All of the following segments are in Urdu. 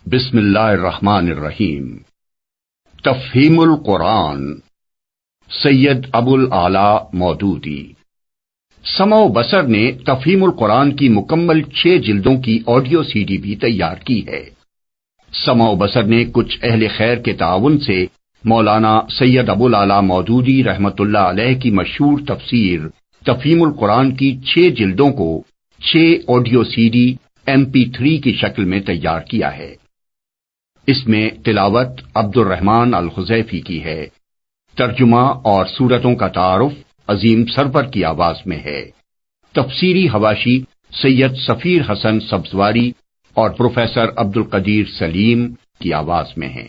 بسم اللہ الرحمن الرحیم۔ تفہیم القرآن، سید ابو الاعلی مودودی۔ سمع و بصر نے تفہیم القرآن کی مکمل 6 جلدوں کی آڈیو سی ڈی بھی تیار کی ہے۔ سمع و بصر نے کچھ اہل خیر کے تعاون سے مولانا سید ابو الاعلی مودودی رحمۃ اللہ علیہ کی مشہور تفسیر تفہیم القرآن کی 6 جلدوں کو 6 آڈیو سی ڈی MP3 کی شکل میں تیار کیا ہے۔ اس میں تلاوت عبد الرحمن الخزیفی کی ہے، ترجمہ اور سورتوں کا تعارف عظیم سرور کی آواز میں ہے، تفسیری حواشی سید سفیر حسن سبزواری اور پروفیسر عبد القدیر سلیم کی آواز میں ہے۔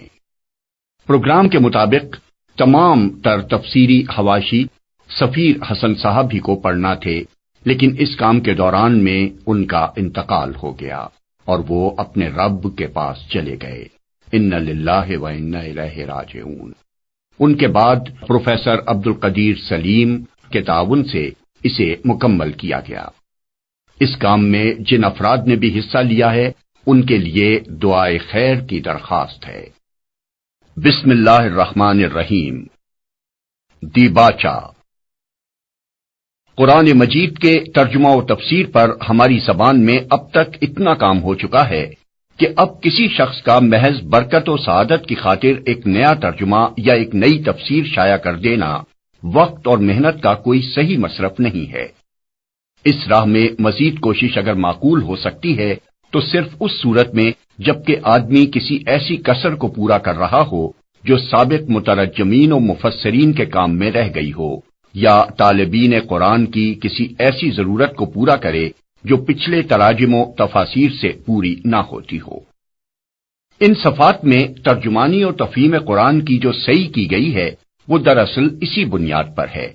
پروگرام کے مطابق تمام تر تفسیری حواشی سفیر حسن صاحب ہی کو پڑھنا تھے، لیکن اس کام کے دوران میں ان کا انتقال ہو گیا اور وہ اپنے رب کے پاس چلے گئے۔ ان للہ و انا الیہ راجعون۔ ان کے بعد پروفیسر عبد القدیر سلیم کے تعاون سے اسے مکمل کیا گیا۔ اس کام میں جن افراد نے بھی حصہ لیا ہے ان کے لیے دعائے خیر کی درخواست ہے۔ بسم اللہ الرحمن الرحیم۔ دیباچہ۔ قرآن مجید کے ترجمہ و تفسیر پر ہماری زبان میں اب تک اتنا کام ہو چکا ہے کہ اب کسی شخص کا محض برکت و سعادت کی خاطر ایک نیا ترجمہ یا ایک نئی تفسیر شائع کر دینا وقت اور محنت کا کوئی صحیح مصرف نہیں ہے۔ اس راہ میں مزید کوشش اگر معقول ہو سکتی ہے تو صرف اس صورت میں جبکہ آدمی کسی ایسی کسر کو پورا کر رہا ہو جو سابق مترجمین و مفسرین کے کام میں رہ گئی ہو، یا طالبین قرآن کی کسی ایسی ضرورت کو پورا کرے جو پچھلے تراجم و تفاسیر سے پوری نہ ہوتی ہو۔ ان صفات میں ترجمانی اور تفہیم قرآن کی جو صحیح کی گئی ہے وہ دراصل اسی بنیاد پر ہے۔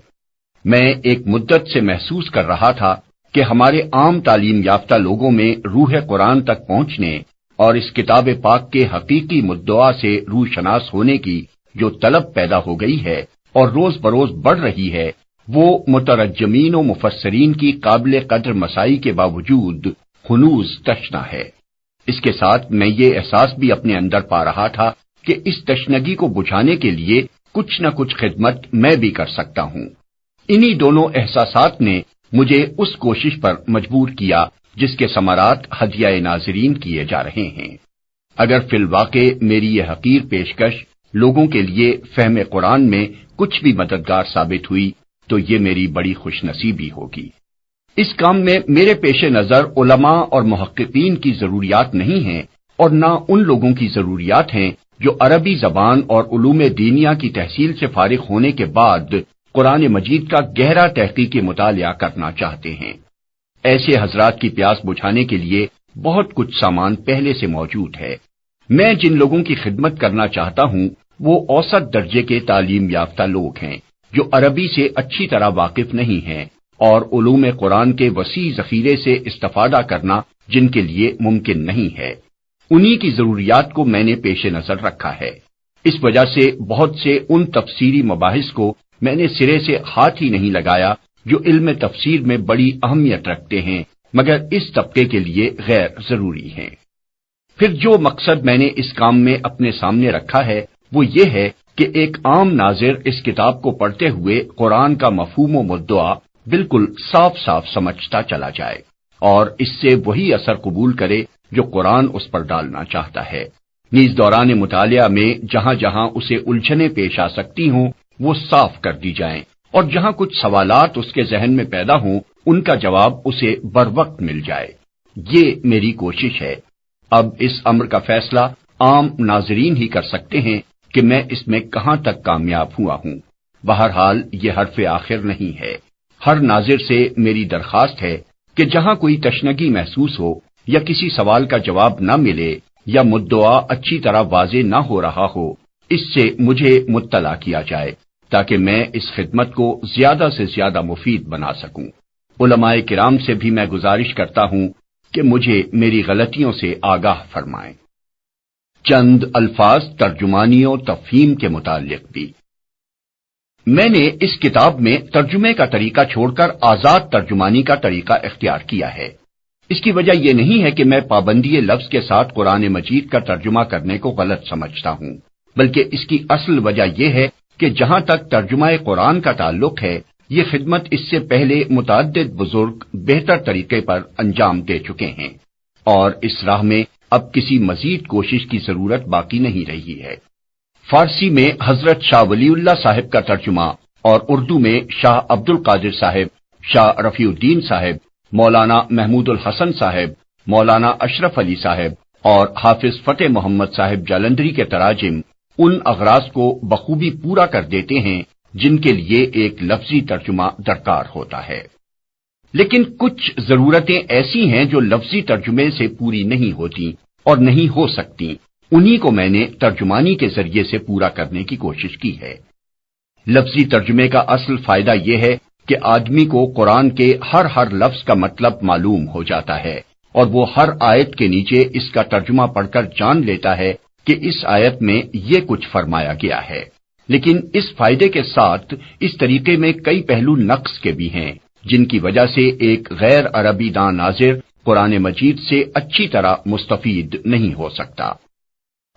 میں ایک مدت سے محسوس کر رہا تھا کہ ہمارے عام تعلیم یافتہ لوگوں میں روح قرآن تک پہنچنے اور اس کتاب پاک کے حقیقی مدعا سے روشناس ہونے کی جو طلب پیدا ہو گئی ہے اور روز بروز بڑھ رہی ہے، وہ مترجمین و مفسرین کی قابل قدر مسائی کے باوجود ہنوز تشنا ہے۔ اس کے ساتھ میں یہ احساس بھی اپنے اندر پا رہا تھا کہ اس تشنگی کو بجھانے کے لیے کچھ نہ کچھ خدمت میں بھی کر سکتا ہوں۔ انہی دونوں احساسات نے مجھے اس کوشش پر مجبور کیا جس کے ثمرات ہدیہ ناظرین کیے جا رہے ہیں۔ اگر فی الواقع میری یہ حقیر پیشکش لوگوں کے لیے فہم قرآن میں کچھ بھی مددگار ثابت ہوئی تو یہ میری بڑی خوش نصیبی ہوگی۔ اس کام میں میرے پیش نظر علماء اور محققین کی ضروریات نہیں ہیں اور نہ ان لوگوں کی ضروریات ہیں جو عربی زبان اور علوم دینیہ کی تحصیل سے فارغ ہونے کے بعد قرآن مجید کا گہرا تحقیقی مطالعہ کرنا چاہتے ہیں۔ ایسے حضرات کی پیاس بجھانے کے لیے بہت کچھ سامان پہلے سے موجود ہے۔ میں جن لوگوں کی خدمت کرنا چاہتا ہوں وہ اوسط درجے کے تعلیم یافتہ لوگ ہیں جو عربی سے اچھی طرح واقف نہیں ہیں اور علوم قرآن کے وسیع ذخیرے سے استفادہ کرنا جن کے لیے ممکن نہیں ہے۔ انہی کی ضروریات کو میں نے پیش نظر رکھا ہے۔ اس وجہ سے بہت سے ان تفسیری مباحث کو میں نے سرے سے ہاتھ ہی نہیں لگایا جو علم تفسیر میں بڑی اہمیت رکھتے ہیں مگر اس طبقے کے لیے غیر ضروری ہیں۔ پھر جو مقصد میں نے اس کام میں اپنے سامنے رکھا ہے وہ یہ ہے کہ ایک عام ناظر اس کتاب کو پڑھتے ہوئے قرآن کا مفہوم و مدعا بالکل صاف صاف سمجھتا چلا جائے اور اس سے وہی اثر قبول کرے جو قرآن اس پر ڈالنا چاہتا ہے۔ نیز دوران مطالعہ میں جہاں جہاں اسے الجھنیں پیش آ سکتی ہوں وہ صاف کر دی جائیں اور جہاں کچھ سوالات اس کے ذہن میں پیدا ہوں ان کا جواب اسے بروقت مل جائے۔ یہ میری کوشش ہے۔ اب اس امر کا فیصلہ عام ناظرین ہی کر سکتے ہیں کہ میں اس میں کہاں تک کامیاب ہوا ہوں۔ بہرحال یہ حرف آخر نہیں ہے۔ ہر ناظر سے میری درخواست ہے کہ جہاں کوئی تشنگی محسوس ہو یا کسی سوال کا جواب نہ ملے یا مدعا اچھی طرح واضح نہ ہو رہا ہو، اس سے مجھے مطلع کیا جائے تاکہ میں اس خدمت کو زیادہ سے زیادہ مفید بنا سکوں۔ علماء کرام سے بھی میں گزارش کرتا ہوں کہ مجھے میری غلطیوں سے آگاہ فرمائیں۔ چند الفاظ ترجمانی و تفہیم کے متعلق بھی۔ میں نے اس کتاب میں ترجمے کا طریقہ چھوڑ کر آزاد ترجمانی کا طریقہ اختیار کیا ہے۔ اس کی وجہ یہ نہیں ہے کہ میں پابندی لفظ کے ساتھ قرآن مجید کا ترجمہ کرنے کو غلط سمجھتا ہوں، بلکہ اس کی اصل وجہ یہ ہے کہ جہاں تک ترجمہ قرآن کا تعلق ہے، یہ خدمت اس سے پہلے متعدد بزرگ بہتر طریقے پر انجام دے چکے ہیں، اور اس راہ میں اب کسی مزید کوشش کی ضرورت باقی نہیں رہی ہے۔ فارسی میں حضرت شاہ ولی اللہ صاحب کا ترجمہ اور اردو میں شاہ عبد القادر صاحب، شاہ رفیع الدین صاحب، مولانا محمود الحسن صاحب، مولانا اشرف علی صاحب اور حافظ فتح محمد صاحب جالندھری کے تراجم ان اغراض کو بخوبی پورا کر دیتے ہیں جن کے لیے ایک لفظی ترجمہ درکار ہوتا ہے، لیکن کچھ ضرورتیں ایسی ہیں جو لفظی ترجمے سے پوری نہیں ہوتی اور نہیں ہو سکتی، انہی کو میں نے ترجمانی کے ذریعے سے پورا کرنے کی کوشش کی ہے۔ لفظی ترجمے کا اصل فائدہ یہ ہے کہ آدمی کو قرآن کے ہر لفظ کا مطلب معلوم ہو جاتا ہے، اور وہ ہر آیت کے نیچے اس کا ترجمہ پڑھ کر جان لیتا ہے کہ اس آیت میں یہ کچھ فرمایا گیا ہے۔ لیکن اس فائدے کے ساتھ اس طریقے میں کئی پہلو نقص کے بھی ہیں، جن کی وجہ سے ایک غیر عربی داں ناظر قرآن مجید سے اچھی طرح مستفید نہیں ہو سکتا۔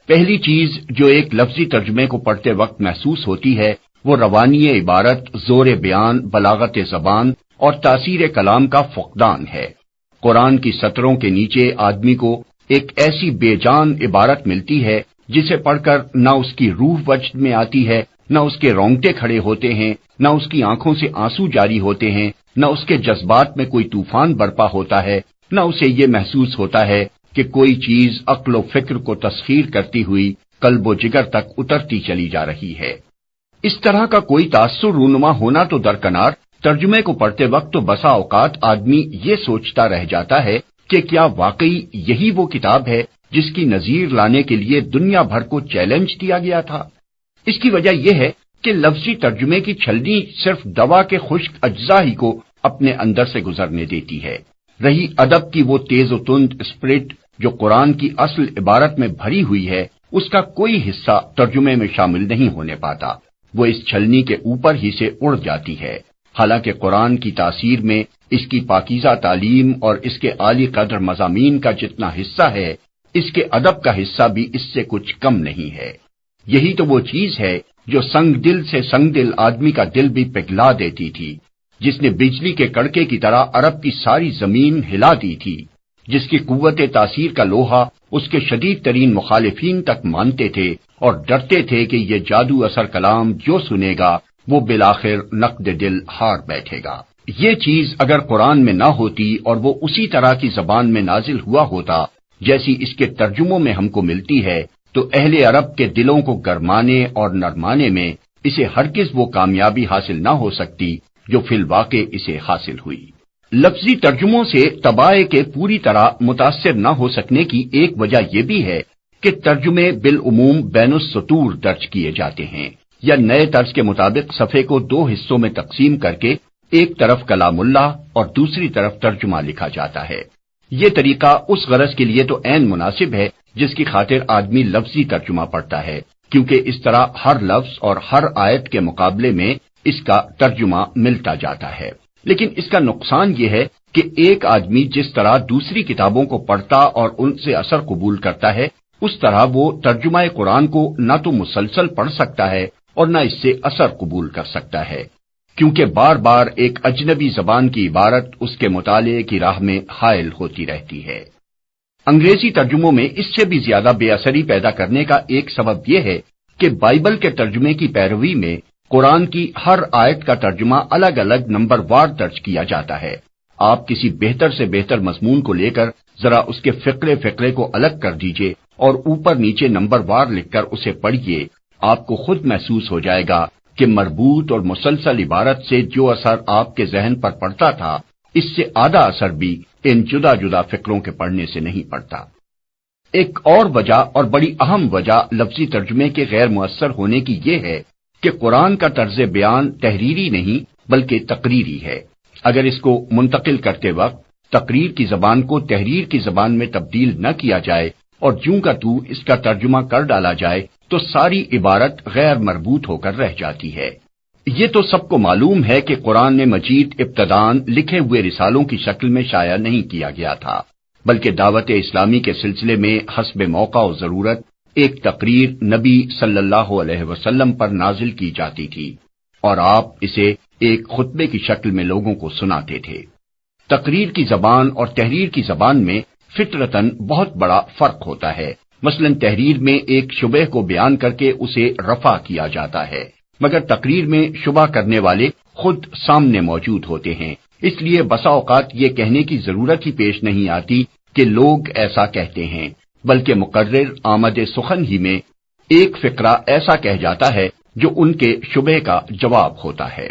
پہلی چیز جو ایک لفظی ترجمے کو پڑھتے وقت محسوس ہوتی ہے وہ روانی عبارت، زور بیان، بلاغت زبان اور تاثیر کلام کا فقدان ہے۔ قرآن کی سطروں کے نیچے آدمی کو ایک ایسی بے جان عبارت ملتی ہے جسے پڑھ کر نہ اس کی روح وجد میں آتی ہے، نہ اس کے رونگٹے کھڑے ہوتے ہیں، نہ اس کی آنکھوں سے آنسو جاری ہوتے ہیں، نہ اس کے جذبات میں کوئی طوفان برپا ہوتا ہے، نہ اسے یہ محسوس ہوتا ہے کہ کوئی چیز عقل و فکر کو تسخیر کرتی ہوئی قلب و جگر تک اترتی چلی جا رہی ہے۔ اس طرح کا کوئی تاثر رونما ہونا تو درکنار، ترجمے کو پڑھتے وقت تو بسا اوقات آدمی یہ سوچتا رہ جاتا ہے کہ کیا واقعی یہی وہ کتاب ہے جس کی نظیر لانے کے لیے دنیا بھر کو چیلنج دیا گیا تھا۔ اس کی وجہ یہ ہے کہ لفظی ترجمے کی چھلنی صرف دوا کے خشک اجزاء ہی کو اپنے اندر سے گزرنے دیتی ہے، رہی ادب کی وہ تیز و تند اسپرٹ جو قرآن کی اصل عبارت میں بھری ہوئی ہے، اس کا کوئی حصہ ترجمے میں شامل نہیں ہونے پاتا، وہ اس چھلنی کے اوپر ہی سے اڑ جاتی ہے۔ حالانکہ قرآن کی تاثیر میں اس کی پاکیزہ تعلیم اور اس کے عالی قدر مضامین کا جتنا حصہ ہے، اس کے ادب کا حصہ بھی اس سے کچھ کم نہیں ہے۔ یہی تو وہ چیز ہے جو سنگ دل سے سنگ دل آدمی کا دل بھی پگھلا دیتی تھی، جس نے بجلی کے کڑکے کی طرح عرب کی ساری زمین ہلا دی تھی، جس کی قوت تاثیر کا لوہا اس کے شدید ترین مخالفین تک مانتے تھے اور ڈرتے تھے کہ یہ جادو اثر کلام جو سنے گا وہ بالآخر نقد دل ہار بیٹھے گا۔ یہ چیز اگر قرآن میں نہ ہوتی اور وہ اسی طرح کی زبان میں نازل ہوا ہوتا جیسی اس کے ترجموں میں ہم کو ملتی ہے، تو اہل عرب کے دلوں کو گرمانے اور نرمانے میں اسے ہرگز وہ کامیابی حاصل نہ ہو سکتی جو فی الواقع اسے حاصل ہوئی۔ لفظی ترجموں سے طبائع کے پوری طرح متاثر نہ ہو سکنے کی ایک وجہ یہ بھی ہے کہ ترجمے بالعموم بین السطور درج کیے جاتے ہیں، یا نئے طرز کے مطابق صفحے کو دو حصوں میں تقسیم کر کے ایک طرف کلام اللہ اور دوسری طرف ترجمہ لکھا جاتا ہے۔ یہ طریقہ اس غرض کے لیے تو عین مناسب ہے جس کی خاطر آدمی لفظی ترجمہ پڑھتا ہے، کیونکہ اس طرح ہر لفظ اور ہر آیت کے مقابلے میں اس کا ترجمہ ملتا جاتا ہے۔ لیکن اس کا نقصان یہ ہے کہ ایک آدمی جس طرح دوسری کتابوں کو پڑھتا اور ان سے اثر قبول کرتا ہے، اس طرح وہ ترجمہ قرآن کو نہ تو مسلسل پڑھ سکتا ہے اور نہ اس سے اثر قبول کر سکتا ہے، کیونکہ بار بار ایک اجنبی زبان کی عبارت اس کے مطالعے کی راہ میں حائل ہوتی رہتی ہے۔ انگریزی ترجموں میں اس سے بھی زیادہ بے اثری پیدا کرنے کا ایک سبب یہ ہے کہ بائبل کے ترجمے کی پیروی میں قرآن کی ہر آیت کا ترجمہ الگ الگ نمبر وار درج کیا جاتا ہے۔ آپ کسی بہتر سے بہتر مضمون کو لے کر ذرا اس کے فقرے کو الگ کر دیجئے اور اوپر نیچے نمبر وار لکھ کر اسے پڑھیے، آپ کو خود محسوس ہو جائے گا کہ مربوط اور مسلسل عبارت سے جو اثر آپ کے ذہن پر پڑتا تھا، اس سے آدھا اثر بھی ان جدا جدا فقروں کے پڑھنے سے نہیں پڑتا۔ ایک اور وجہ اور بڑی اہم وجہ لفظی ترجمے کے غیر مؤثر ہونے کی یہ ہے کہ قرآن کا طرز بیان تحریری نہیں بلکہ تقریری ہے۔ اگر اس کو منتقل کرتے وقت تقریر کی زبان کو تحریر کی زبان میں تبدیل نہ کیا جائے اور جوں کا تو اس کا ترجمہ کر ڈالا جائے تو ساری عبارت غیر مربوط ہو کر رہ جاتی ہے۔ یہ تو سب کو معلوم ہے کہ قرآن مجید ابتداً لکھے ہوئے رسالوں کی شکل میں شائع نہیں کیا گیا تھا، بلکہ دعوت اسلامی کے سلسلے میں حسب موقع و ضرورت ایک تقریر نبی صلی اللہ علیہ وسلم پر نازل کی جاتی تھی اور آپ اسے ایک خطبے کی شکل میں لوگوں کو سناتے تھے۔ تقریر کی زبان اور تحریر کی زبان میں فطرتاً بہت بڑا فرق ہوتا ہے۔ مثلاً تحریر میں ایک شبہ کو بیان کر کے اسے رفع کیا جاتا ہے، مگر تقریر میں شبہ کرنے والے خود سامنے موجود ہوتے ہیں، اس لیے بسا اوقات یہ کہنے کی ضرورت ہی پیش نہیں آتی کہ لوگ ایسا کہتے ہیں، بلکہ مقرر آمد سخن ہی میں ایک فقرہ ایسا کہہ جاتا ہے جو ان کے شبہ کا جواب ہوتا ہے۔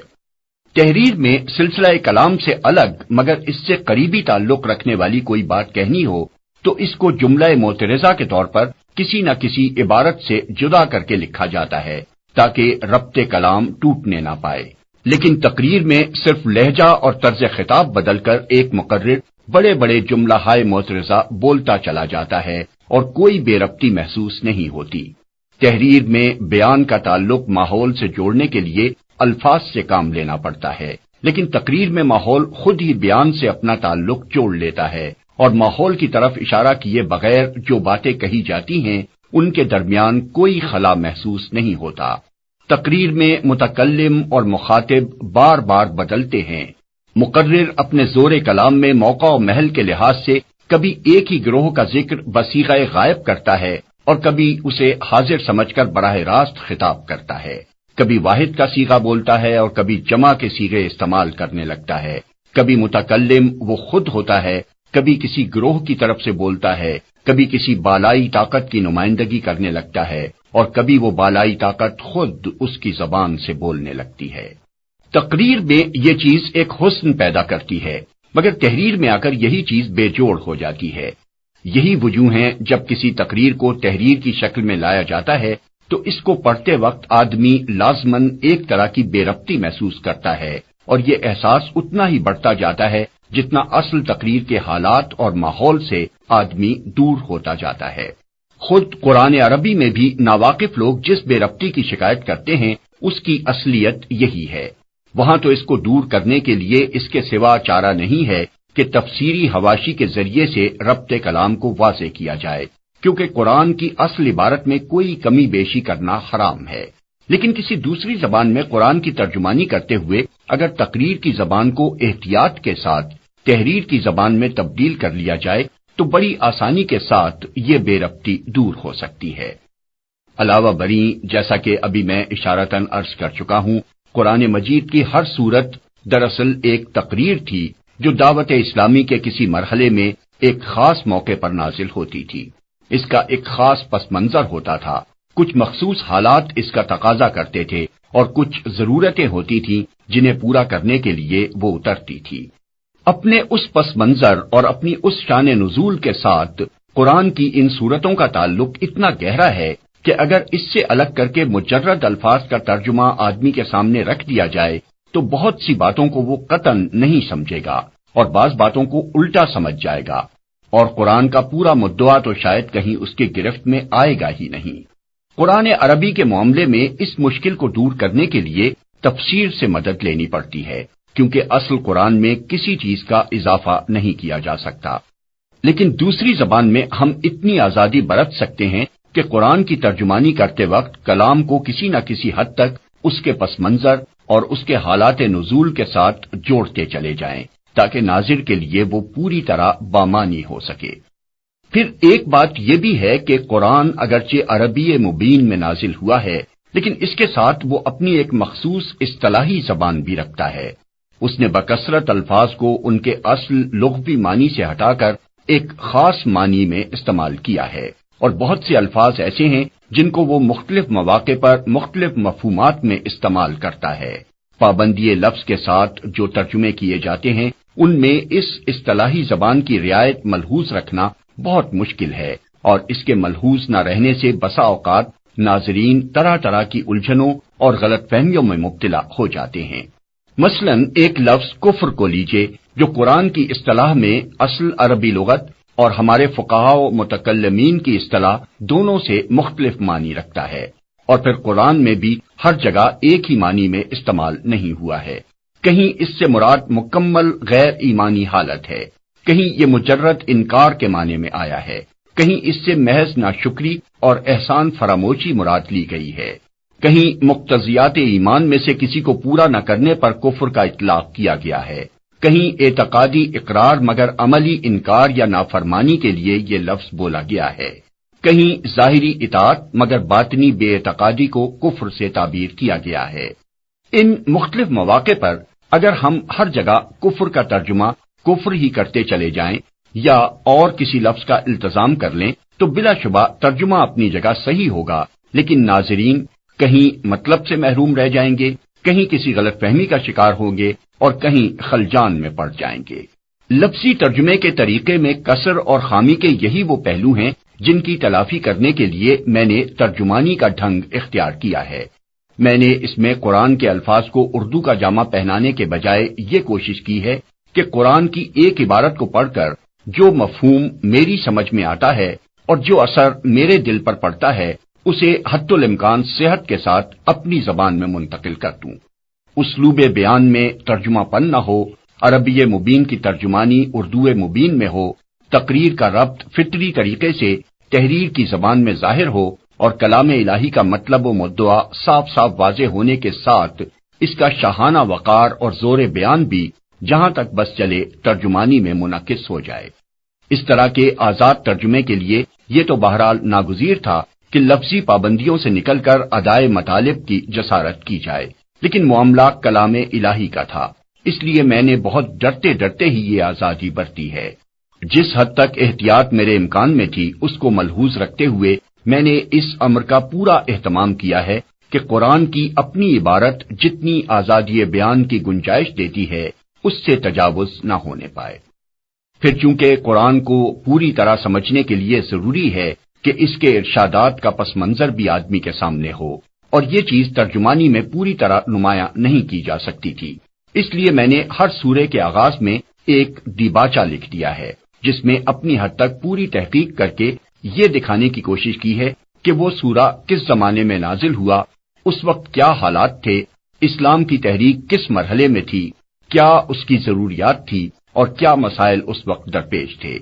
تحریر میں سلسلہ کلام سے الگ مگر اس سے قریبی تعلق رکھنے والی کوئی بات کہنی ہو تو اس کو جملہ معترضہ کے طور پر کسی نہ کسی عبارت سے جدا کر کے لکھا جاتا ہے تاکہ ربط کلام ٹوٹنے نہ پائے، لیکن تقریر میں صرف لہجہ اور طرز خطاب بدل کر ایک مقرر بڑے بڑے جملہ ہائے معترضہ بولتا چلا جاتا ہے اور کوئی بے ربطی محسوس نہیں ہوتی۔ تحریر میں بیان کا تعلق ماحول سے جوڑنے کے لیے الفاظ سے کام لینا پڑتا ہے، لیکن تقریر میں ماحول خود ہی بیان سے اپنا تعلق جوڑ لیتا ہے اور ماحول کی طرف اشارہ کیے بغیر جو باتیں کہی جاتی ہیں ان کے درمیان کوئی خلا محسوس نہیں ہوتا۔ تقریر میں متکلم اور مخاطب بار بار بدلتے ہیں۔ مقرر اپنے زور کلام میں موقع و محل کے لحاظ سے کبھی ایک ہی گروہ کا ذکر بصیغہ غائب کرتا ہے اور کبھی اسے حاضر سمجھ کر براہ راست خطاب کرتا ہے، کبھی واحد کا صیغہ بولتا ہے اور کبھی جمع کے صیغے استعمال کرنے لگتا ہے، کبھی متکلم وہ خود ہوتا ہے، کبھی کسی گروہ کی طرف سے بولتا ہے، کبھی کسی بالائی طاقت کی نمائندگی کرنے لگتا ہے اور کبھی وہ بالائی طاقت خود اس کی زبان سے بولنے لگتی ہے۔ تقریر میں یہ چیز ایک حسن پیدا کرتی ہے، مگر تحریر میں آ کر یہی چیز بے جوڑ ہو جاتی ہے۔ یہی وجوہ ہیں جب کسی تقریر کو تحریر کی شکل میں لایا جاتا ہے تو اس کو پڑھتے وقت آدمی لازماً ایک طرح کی بے ربطی محسوس کرتا ہے اور یہ احساس اتنا ہی بڑھتا جاتا ہے جتنا اصل تقریر کے حالات اور ماحول سے آدمی دور ہوتا جاتا ہے۔ خود قرآن عربی میں بھی ناواقف لوگ جس بے ربطی کی شکایت کرتے ہیں اس کی اصلیت یہی ہے۔ وہاں تو اس کو دور کرنے کے لیے اس کے سوا چارہ نہیں ہے کہ تفسیری حواشی کے ذریعے سے ربط کلام کو واضح کیا جائے، کیونکہ قرآن کی اصل عبارت میں کوئی کمی بیشی کرنا حرام ہے۔ لیکن کسی دوسری زبان میں قرآن کی ترجمانی کرتے ہوئے اگر تقریر کی زبان کو احتیاط کے ساتھ تحریر کی زبان میں تبدیل کر لیا جائے تو بڑی آسانی کے ساتھ یہ بے ربطی دور ہو سکتی ہے۔ علاوہ بری جیسا کہ ابھی میں اشارتاً عرض کر چکا ہوں، قرآن مجید کی ہر سورت دراصل ایک تقریر تھی جو دعوت اسلامی کے کسی مرحلے میں ایک خاص موقع پر نازل ہوتی تھی۔ اس کا ایک خاص پس منظر ہوتا تھا، کچھ مخصوص حالات اس کا تقاضا کرتے تھے اور کچھ ضرورتیں ہوتی تھیں جنہیں پورا کرنے کے لیے وہ اترتی تھی۔ اپنے اس پس منظر اور اپنی اس شان نزول کے ساتھ قرآن کی ان صورتوں کا تعلق اتنا گہرا ہے کہ اگر اس سے الگ کر کے مجرد الفاظ کا ترجمہ آدمی کے سامنے رکھ دیا جائے تو بہت سی باتوں کو وہ قطعاً نہیں سمجھے گا اور بعض باتوں کو الٹا سمجھ جائے گا اور قرآن کا پورا مدعا تو شاید کہیں اس کے گرفت میں آئے گا ہی نہیں۔ قرآن عربی کے معاملے میں اس مشکل کو دور کرنے کے لیے تفسیر سے مدد لینی پڑتی ہے، کیونکہ اصل قرآن میں کسی چیز کا اضافہ نہیں کیا جا سکتا۔ لیکن دوسری زبان میں ہم اتنی آزادی برت سکتے ہیں کہ قرآن کی ترجمانی کرتے وقت کلام کو کسی نہ کسی حد تک اس کے پس منظر اور اس کے حالات نزول کے ساتھ جوڑتے چلے جائیں تاکہ ناظر کے لیے وہ پوری طرح بامانی ہو سکے۔ پھر ایک بات یہ بھی ہے کہ قرآن اگرچہ عربی مبین میں نازل ہوا ہے لیکن اس کے ساتھ وہ اپنی ایک مخصوص اصطلاحی زبان بھی رکھتا ہے۔ اس نے بکثرت الفاظ کو ان کے اصل لغوی معنی سے ہٹا کر ایک خاص معنی میں استعمال کیا ہے، اور بہت سے الفاظ ایسے ہیں جن کو وہ مختلف مواقع پر مختلف مفہومات میں استعمال کرتا ہے۔ پابندی لفظ کے ساتھ جو ترجمے کیے جاتے ہیں ان میں اس اصطلاحی زبان کی رعایت ملحوظ رکھنا بہت مشکل ہے، اور اس کے ملحوظ نہ رہنے سے بسا اوقات ناظرین طرح طرح کی الجھنوں اور غلط فہمیوں میں مبتلا ہو جاتے ہیں۔ مثلا ایک لفظ کفر کو لیجئے جو قرآن کی اصطلاح میں اصل عربی لغت اور ہمارے فقہاء و متکلمین کی اصطلاح دونوں سے مختلف معنی رکھتا ہے، اور پھر قرآن میں بھی ہر جگہ ایک ہی معنی میں استعمال نہیں ہوا ہے۔ کہیں اس سے مراد مکمل غیر ایمانی حالت ہے، کہیں یہ مجرد انکار کے معنی میں آیا ہے، کہیں اس سے محض ناشکری اور احسان فراموشی مراد لی گئی ہے، کہیں مقتضیات ایمان میں سے کسی کو پورا نہ کرنے پر کفر کا اطلاق کیا گیا ہے، کہیں اعتقادی اقرار مگر عملی انکار یا نافرمانی کے لیے یہ لفظ بولا گیا ہے، کہیں ظاہری اطاعت مگر باطنی بے اعتقادی کو کفر سے تعبیر کیا گیا ہے۔ ان مختلف مواقع پر اگر ہم ہر جگہ کفر کا ترجمہ کفر ہی کرتے چلے جائیں یا اور کسی لفظ کا التزام کر لیں تو بلا شبہ ترجمہ اپنی جگہ صحیح ہوگا، لیکن ناظرین کہیں مطلب سے محروم رہ جائیں گے، کہیں کسی غلط فہمی کا شکار ہوں گے اور کہیں خلجان میں پڑ جائیں گے۔ لفظی ترجمے کے طریقے میں کسر اور خامی کے یہی وہ پہلو ہیں جن کی تلافی کرنے کے لیے میں نے ترجمانی کا ڈھنگ اختیار کیا ہے۔ میں نے اس میں قرآن کے الفاظ کو اردو کا جامہ پہنانے کے بجائے یہ کوشش کی ہے کہ قرآن کی ایک عبارت کو پڑھ کر جو مفہوم میری سمجھ میں آتا ہے اور جو اثر میرے دل پر پڑتا ہے اسے حتی الامکان صحت کے ساتھ اپنی زبان میں منتقل کر دوں۔ اسلوب بیان میں ترجمہ پن نہ ہو، عربی مبین کی ترجمانی اردو مبین میں ہو، تقریر کا ربط فطری طریقے سے تحریر کی زبان میں ظاہر ہو اور کلام الہی کا مطلب و مدعا صاف صاف واضح ہونے کے ساتھ اس کا شاہانہ وقار اور زور بیان بھی جہاں تک بس چلے ترجمانی میں منعکس ہو جائے۔ اس طرح کے آزاد ترجمے کے لیے یہ تو بہرحال ناگزیر تھا کہ لفظی پابندیوں سے نکل کر ادائے مطالب کی جسارت کی جائے، لیکن معاملہ کلام الہی کا تھا، اس لیے میں نے بہت ڈرتے ڈرتے ہی یہ آزادی برتی ہے۔ جس حد تک احتیاط میرے امکان میں تھی اس کو ملحوظ رکھتے ہوئے میں نے اس امر کا پورا اہتمام کیا ہے کہ قرآن کی اپنی عبارت جتنی آزادی بیان کی گنجائش دیتی ہے اس سے تجاوز نہ ہونے پائے۔ پھر چونکہ قرآن کو پوری طرح سمجھنے کے لیے ضروری ہے کہ اس کے ارشادات کا پس منظر بھی آدمی کے سامنے ہو، اور یہ چیز ترجمانی میں پوری طرح نمایاں نہیں کی جا سکتی تھی، اس لیے میں نے ہر سورے کے آغاز میں ایک دیباچہ لکھ دیا ہے جس میں اپنی حد تک پوری تحقیق کر کے یہ دکھانے کی کوشش کی ہے کہ وہ سورہ کس زمانے میں نازل ہوا، اس وقت کیا حالات تھے، اسلام کی تحریک کس مرحلے میں تھی، کیا اس کی ضروریات تھی اور کیا مسائل اس وقت درپیش تھے۔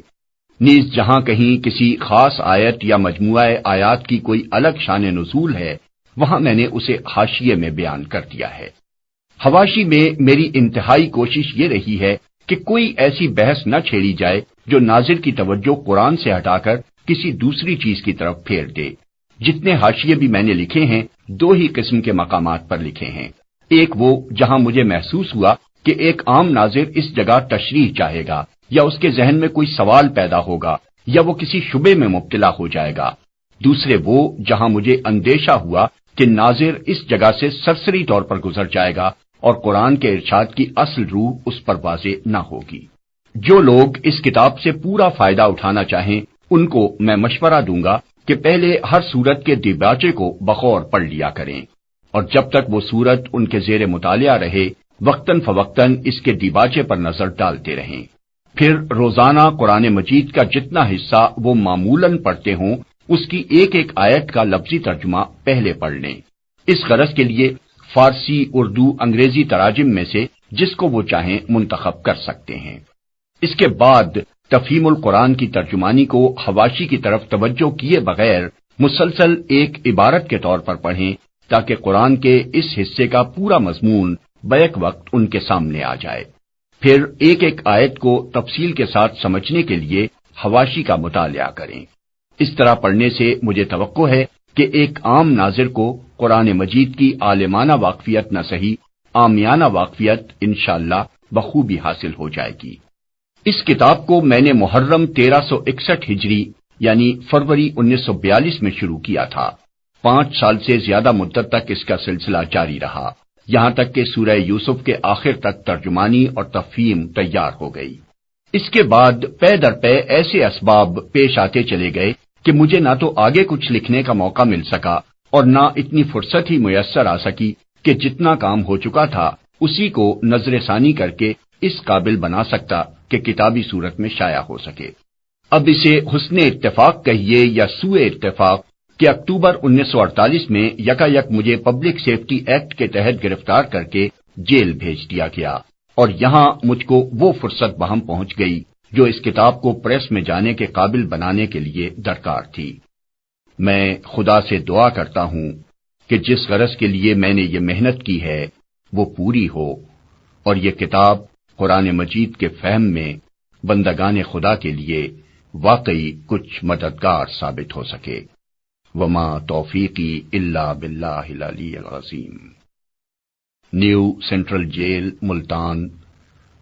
نیز جہاں کہیں کسی خاص آیت یا مجموعہ آیات کی کوئی الگ شان نزول ہے وہاں میں نے اسے حاشیے میں بیان کر دیا ہے۔ حواشی میں میری انتہائی کوشش یہ رہی ہے کہ کوئی ایسی بحث نہ چھیڑی جائے جو ناظر کی توجہ قرآن سے ہٹا کر کسی دوسری چیز کی طرف پھیر دے۔ جتنے حاشیے بھی میں نے لکھے ہیں دو ہی قسم کے مقامات پر لکھے ہیں، ایک وہ جہاں مجھے محسوس ہوا کہ ایک عام ناظر اس جگہ تشریح چاہے گا یا اس کے ذہن میں کوئی سوال پیدا ہوگا یا وہ کسی شبے میں مبتلا ہو جائے گا، دوسرے وہ جہاں مجھے اندیشہ ہوا کہ ناظر اس جگہ سے سرسری طور پر گزر جائے گا اور قرآن کے ارشاد کی اصل روح اس پر واضح نہ ہوگی۔ جو لوگ اس کتاب سے پورا فائدہ اٹھانا چاہیں ان کو میں مشورہ دوں گا کہ پہلے ہر سورت کے دیباچے کو بغور پڑھ لیا کریں، اور جب تک وہ سورت ان کے زیر مطالعہ رہے وقتاً فوقتاً اس کے دیباچے پر نظر ڈالتے رہیں۔ پھر روزانہ قرآن مجید کا جتنا حصہ وہ معمولاً پڑھتے ہوں اس کی ایک ایک آیت کا لفظی ترجمہ پہلے پڑھ لیں۔ اس غرض کے لیے فارسی، اردو، انگریزی تراجم میں سے جس کو وہ چاہیں منتخب کر سکتے ہیں۔ اس کے بعد تفہیم القرآن کی ترجمانی کو حواشی کی طرف توجہ کیے بغیر مسلسل ایک عبارت کے طور پر پڑھیں تاکہ قرآن کے اس حصے کا پورا مضمون بیک وقت ان کے سامنے آ جائے۔ پھر ایک ایک آیت کو تفصیل کے ساتھ سمجھنے کے لیے حواشی کا مطالعہ کریں۔ اس طرح پڑھنے سے مجھے توقع ہے کہ ایک عام ناظر کو قرآن مجید کی عالمانہ واقفیت نہ صحیح عامیانہ واقفیت انشاءاللہ بخوبی حاصل ہو جائے گی۔ اس کتاب کو میں نے محرم 1361 ہجری یعنی فروری 1942 میں شروع کیا تھا۔ 5 سال سے زیادہ مدت تک اس کا سلسلہ جاری رہا، یہاں تک کہ سورہ یوسف کے آخر تک ترجمانی اور تفہیم تیار ہو گئی۔ اس کے بعد پے در پے ایسے اسباب پیش آتے چلے گئے کہ مجھے نہ تو آگے کچھ لکھنے کا موقع مل سکا اور نہ اتنی فرصت ہی میسر آ سکی کہ جتنا کام ہو چکا تھا اسی کو نظر ثانی کر کے اس قابل بنا سکتا کہ کتابی صورت میں شائع ہو سکے۔ اب اسے حسن اتفاق کہیے یا سوء اتفاق، کہ اکتوبر 1948 میں یکایک مجھے پبلک سیفٹی ایکٹ کے تحت گرفتار کر کے جیل بھیج دیا گیا، اور یہاں مجھ کو وہ فرصت بہم پہنچ گئی جو اس کتاب کو پریس میں جانے کے قابل بنانے کے لیے درکار تھی۔ میں خدا سے دعا کرتا ہوں کہ جس غرض کے لیے میں نے یہ محنت کی ہے وہ پوری ہو، اور یہ کتاب قرآن مجید کے فہم میں بندگان خدا کے لیے واقعی کچھ مددگار ثابت ہو سکے۔ وما توفیقی الا باللہ العلی العظیم۔ نیو سینٹرل جیل، ملتان،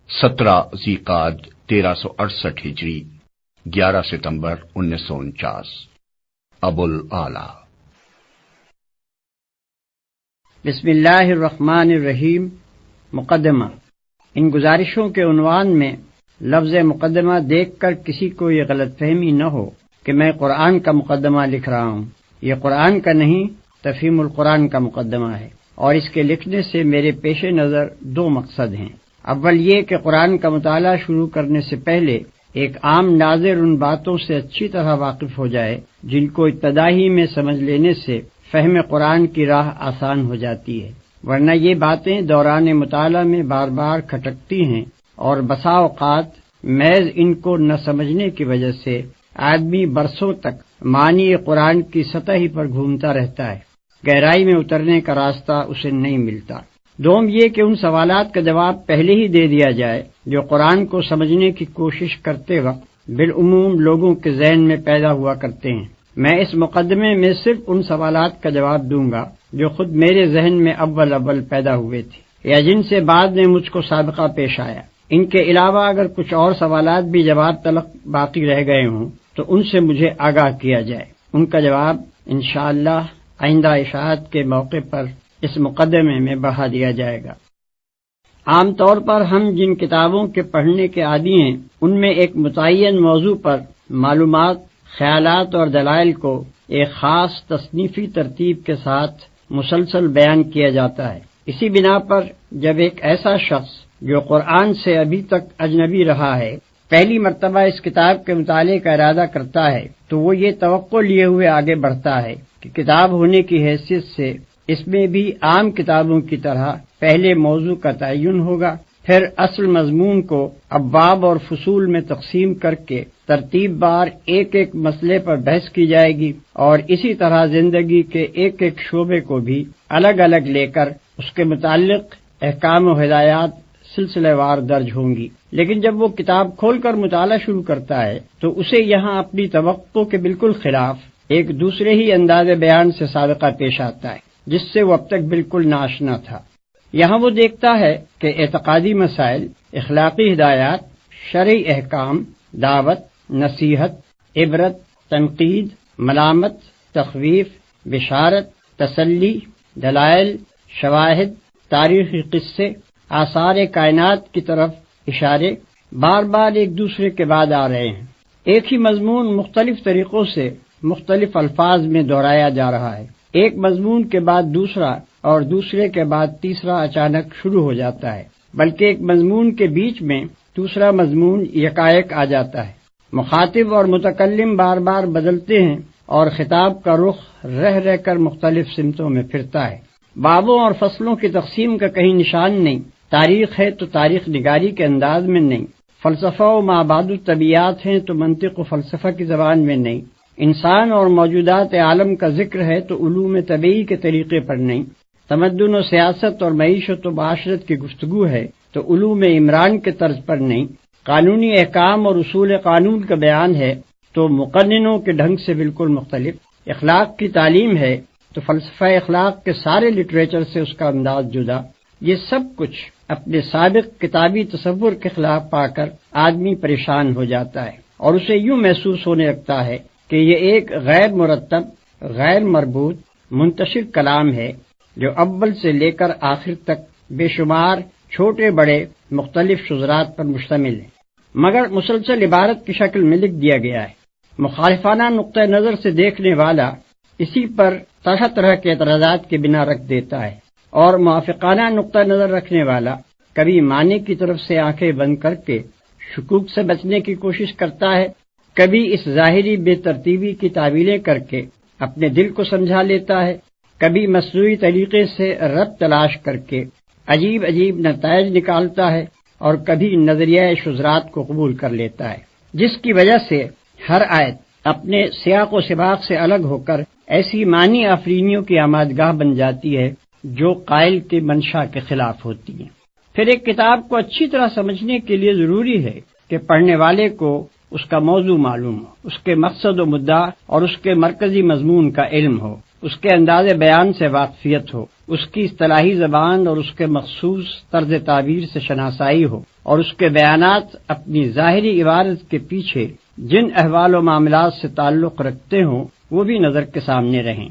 17 ذی-قعد 1368 ہجری، 11 ستمبر 1949۔ ابو الاعلی۔ بسم اللہ الرحمن الرحیم۔ مقدمہ۔ ان گزارشوں کے عنوان میں لفظ مقدمہ دیکھ کر کسی کو یہ غلط فہمی نہ ہو کہ میں قرآن کا مقدمہ لکھ رہا ہوں۔ یہ قرآن کا نہیں، تفہیم القرآن کا مقدمہ ہے، اور اس کے لکھنے سے میرے پیش نظر 2 مقصد ہیں۔ اول یہ کہ قرآن کا مطالعہ شروع کرنے سے پہلے ایک عام ناظر ان باتوں سے اچھی طرح واقف ہو جائے جن کو ابتدائی میں سمجھ لینے سے فہم قرآن کی راہ آسان ہو جاتی ہے، ورنہ یہ باتیں دوران مطالعہ میں بار بار کھٹکتی ہیں، اور بسا اوقات محض ان کو نہ سمجھنے کی وجہ سے آدمی برسوں تک معنی قرآن کی سطح ہی پر گھومتا رہتا ہے، گہرائی میں اترنے کا راستہ اسے نہیں ملتا۔ دوم یہ کہ ان سوالات کا جواب پہلے ہی دے دیا جائے جو قرآن کو سمجھنے کی کوشش کرتے وقت بالعموم لوگوں کے ذہن میں پیدا ہوا کرتے ہیں۔ میں اس مقدمے میں صرف ان سوالات کا جواب دوں گا جو خود میرے ذہن میں اول پیدا ہوئے تھے یا جن سے بعد میں مجھ کو سابقہ پیش آیا۔ ان کے علاوہ اگر کچھ اور سوالات بھی جواب تلق باقی رہ گئے ہوں تو ان سے مجھے آگاہ کیا جائے، ان کا جواب انشاءاللہ آئندہ اشاعت کے موقع پر اس مقدمے میں بڑھا دیا جائے گا۔ عام طور پر ہم جن کتابوں کے پڑھنے کے عادی ہیں ان میں ایک متعین موضوع پر معلومات، خیالات اور دلائل کو ایک خاص تصنیفی ترتیب کے ساتھ مسلسل بیان کیا جاتا ہے۔ اسی بنا پر جب ایک ایسا شخص جو قرآن سے ابھی تک اجنبی رہا ہے پہلی مرتبہ اس کتاب کے مطالعے کا ارادہ کرتا ہے تو وہ یہ توقع لیے ہوئے آگے بڑھتا ہے کہ کتاب ہونے کی حیثیت سے اس میں بھی عام کتابوں کی طرح پہلے موضوع کا تعین ہوگا، پھر اصل مضمون کو ابواب اور فصول میں تقسیم کر کے ترتیب بار ایک ایک مسئلے پر بحث کی جائے گی، اور اسی طرح زندگی کے ایک ایک شعبے کو بھی الگ الگ لے کر اس کے متعلق احکام و ہدایات سلسلہ وار درج ہوں گی۔ لیکن جب وہ کتاب کھول کر مطالعہ شروع کرتا ہے تو اسے یہاں اپنی توقع کے بالکل خلاف ایک دوسرے ہی انداز بیان سے سابقہ پیش آتا ہے جس سے وہ اب تک بالکل ناآشنا تھا۔ یہاں وہ دیکھتا ہے کہ اعتقادی مسائل، اخلاقی ہدایات، شرعی احکام، دعوت، نصیحت، عبرت، تنقید، ملامت، تخویف، بشارت، تسلی، دلائل، شواہد، تاریخی قصے، آثار کائنات کی طرف اشارے بار بار ایک دوسرے کے بعد آ رہے ہیں۔ ایک ہی مضمون مختلف طریقوں سے مختلف الفاظ میں دہرایا جا رہا ہے، ایک مضمون کے بعد دوسرا اور دوسرے کے بعد تیسرا اچانک شروع ہو جاتا ہے، بلکہ ایک مضمون کے بیچ میں دوسرا مضمون یکایک آ جاتا ہے۔ مخاطب اور متکلم بار بار بدلتے ہیں اور خطاب کا رخ رہ رہ کر مختلف سمتوں میں پھرتا ہے۔ بابوں اور فصلوں کی تقسیم کا کہیں نشان نہیں، تاریخ ہے تو تاریخ نگاری کے انداز میں نہیں، فلسفہ و مابعد الطبیعات ہیں تو منطق و فلسفہ کی زبان میں نہیں، انسان اور موجودات عالم کا ذکر ہے تو علوم طبیعی کے طریقے پر نہیں، تمدن و سیاست اور معیشت و معاشرت کی گفتگو ہے تو علوم عمران کے طرز پر نہیں، قانونی احکام اور اصول قانون کا بیان ہے تو مقننوں کے ڈھنگ سے بالکل مختلف، اخلاق کی تعلیم ہے تو فلسفہ اخلاق کے سارے لٹریچر سے اس کا انداز جدا۔ یہ سب کچھ اپنے سابق کتابی تصور کے خلاف پا کر آدمی پریشان ہو جاتا ہے اور اسے یوں محسوس ہونے لگتا ہے کہ یہ ایک غیر مرتب، غیر مربوط، منتشر کلام ہے جو اول سے لے کر آخر تک بے شمار چھوٹے بڑے مختلف شذرات پر مشتمل ہے، مگر مسلسل عبارت کی شکل میں لکھ دیا گیا ہے۔ مخالفانہ نقطہ نظر سے دیکھنے والا اسی پر طرح طرح کے اعتراضات کی بنا رکھ دیتا ہے، اور موافقانہ نقطہ نظر رکھنے والا کبھی معنی کی طرف سے آنکھیں بند کر کے شکوک سے بچنے کی کوشش کرتا ہے، کبھی اس ظاہری بے ترتیبی کی تعویلیں کر کے اپنے دل کو سمجھا لیتا ہے، کبھی مصنوعی طریقے سے رب تلاش کر کے عجیب عجیب نتائج نکالتا ہے، اور کبھی نظریہ شذرات کو قبول کر لیتا ہے، جس کی وجہ سے ہر آیت اپنے سیاق و سباق سے الگ ہو کر ایسی معنی آفرینیوں کی آمادگاہ بن جاتی ہے جو قائل کے منشا کے خلاف ہوتی ہیں۔ پھر ایک کتاب کو اچھی طرح سمجھنے کے لیے ضروری ہے کہ پڑھنے والے کو اس کا موضوع معلوم ہو، اس کے مقصد و مدعا اور اس کے مرکزی مضمون کا علم ہو، اس کے انداز بیان سے واقفیت ہو، اس کی اصطلاحی زبان اور اس کے مخصوص طرز تعبیر سے شناسائی ہو، اور اس کے بیانات اپنی ظاہری عبارت کے پیچھے جن احوال و معاملات سے تعلق رکھتے ہوں وہ بھی نظر کے سامنے رہیں۔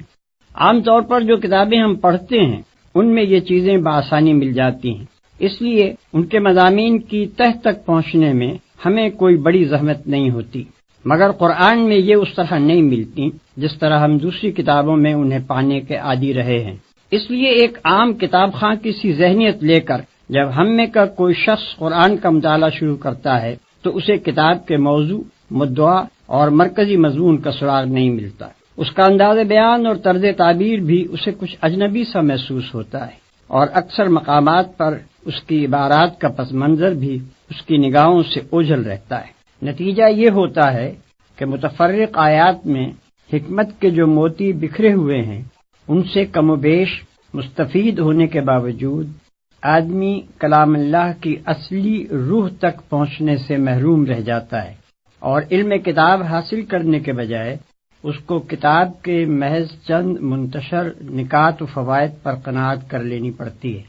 عام طور پر جو کتابیں ہم پڑھتے ہیں ان میں یہ چیزیں بآسانی مل جاتی ہیں، اس لیے ان کے مضامین کی تہ تک پہنچنے میں ہمیں کوئی بڑی زحمت نہیں ہوتی، مگر قرآن میں یہ اس طرح نہیں ملتی جس طرح ہم دوسری کتابوں میں انہیں پانے کے عادی رہے ہیں۔ اس لیے ایک عام کتاب خواں کی سی ذہنیت لے کر جب ہم میں کا کوئی شخص قرآن کا مطالعہ شروع کرتا ہے تو اسے کتاب کے موضوع، مدعا اور مرکزی مضمون کا سراغ نہیں ملتا، اس کا انداز بیان اور طرز تعبیر بھی اسے کچھ اجنبی سا محسوس ہوتا ہے، اور اکثر مقامات پر اس کی عبارات کا پس منظر بھی اس کی نگاہوں سے اوجھل رہتا ہے۔ نتیجہ یہ ہوتا ہے کہ متفرق آیات میں حکمت کے جو موتی بکھرے ہوئے ہیں ان سے کم و بیش مستفید ہونے کے باوجود آدمی کلام اللہ کی اصلی روح تک پہنچنے سے محروم رہ جاتا ہے، اور علم کتاب حاصل کرنے کے بجائے اس کو کتاب کے محض چند منتشر نکات و فوائد پر قناعت کر لینی پڑتی ہے۔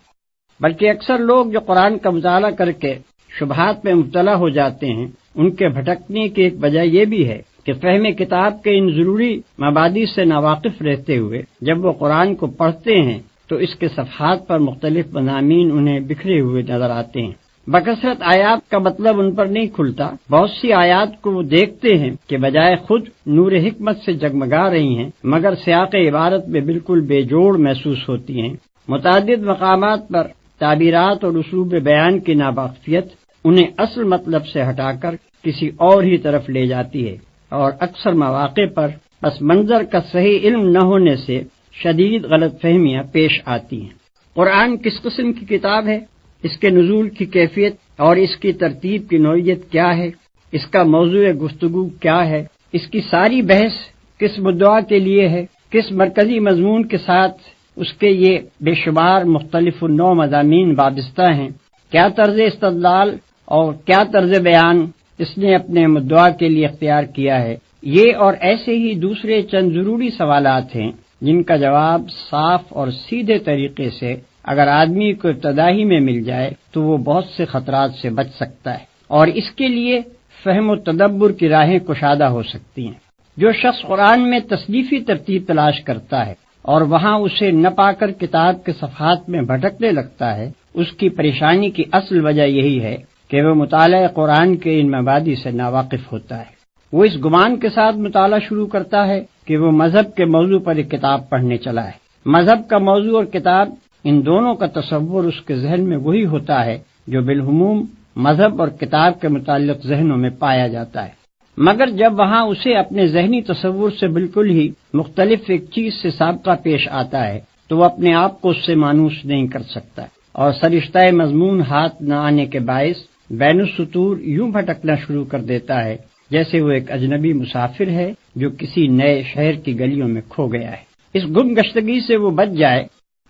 بلکہ اکثر لوگ جو قرآن کا مطالعہ کر کے شبہات میں مبتلا ہو جاتے ہیں ان کے بھٹکنے کی ایک وجہ یہ بھی ہے کہ فہم کتاب کے ان ضروری مبادی سے ناواقف رہتے ہوئے جب وہ قرآن کو پڑھتے ہیں تو اس کے صفحات پر مختلف مضامین انہیں بکھرے ہوئے نظر آتے ہیں۔ بکثرت آیات کا مطلب ان پر نہیں کھلتا، بہت سی آیات کو وہ دیکھتے ہیں کہ بجائے خود نور حکمت سے جگمگا رہی ہیں مگر سیاق عبارت میں بالکل بے جوڑ محسوس ہوتی ہیں۔ متعدد مقامات پر تعبیرات اور اسلوب بیان کی ناواقفیت انہیں اصل مطلب سے ہٹا کر کسی اور ہی طرف لے جاتی ہے، اور اکثر مواقع پر پس منظر کا صحیح علم نہ ہونے سے شدید غلط فہمیاں پیش آتی ہیں۔ قرآن کس قسم کی کتاب ہے، اس کے نزول کی کیفیت اور اس کی ترتیب کی نوعیت کیا ہے، اس کا موضوع گفتگو کیا ہے، اس کی ساری بحث کس مدعا کے لیے ہے، کس مرکزی مضمون کے ساتھ اس کے یہ بے شمار مختلف النوع مضامین وابستہ ہیں، کیا طرز استدلال اور کیا طرز بیان اس نے اپنے مدعا کے لیے اختیار کیا ہے، یہ اور ایسے ہی دوسرے چند ضروری سوالات ہیں جن کا جواب صاف اور سیدھے طریقے سے اگر آدمی کو ابتدائی میں مل جائے تو وہ بہت سے خطرات سے بچ سکتا ہے، اور اس کے لیے فہم و تدبر کی راہیں کشادہ ہو سکتی ہیں۔ جو شخص قرآن میں تصنیفی ترتیب تلاش کرتا ہے اور وہاں اسے نہ پا کر کتاب کے صفحات میں بھٹکنے لگتا ہے، اس کی پریشانی کی اصل وجہ یہی ہے کہ وہ مطالعہ قرآن کے ان مبادی سے ناواقف ہوتا ہے۔ وہ اس گمان کے ساتھ مطالعہ شروع کرتا ہے کہ وہ مذہب کے موضوع پر ایک کتاب پڑھنے چلا ہے۔ مذہب کا موضوع اور کتاب، ان دونوں کا تصور اس کے ذہن میں وہی ہوتا ہے جو بالعموم مذہب اور کتاب کے متعلق ذہنوں میں پایا جاتا ہے، مگر جب وہاں اسے اپنے ذہنی تصور سے بالکل ہی مختلف ایک چیز سے سابقہ پیش آتا ہے تو وہ اپنے آپ کو اس سے مانوس نہیں کر سکتا، اور سرشتہ مضمون ہاتھ نہ آنے کے باعث بین السطور یوں بھٹکنا شروع کر دیتا ہے جیسے وہ ایک اجنبی مسافر ہے جو کسی نئے شہر کی گلیوں میں کھو گیا ہے۔ اس گم گشتگی سے وہ بچ جائے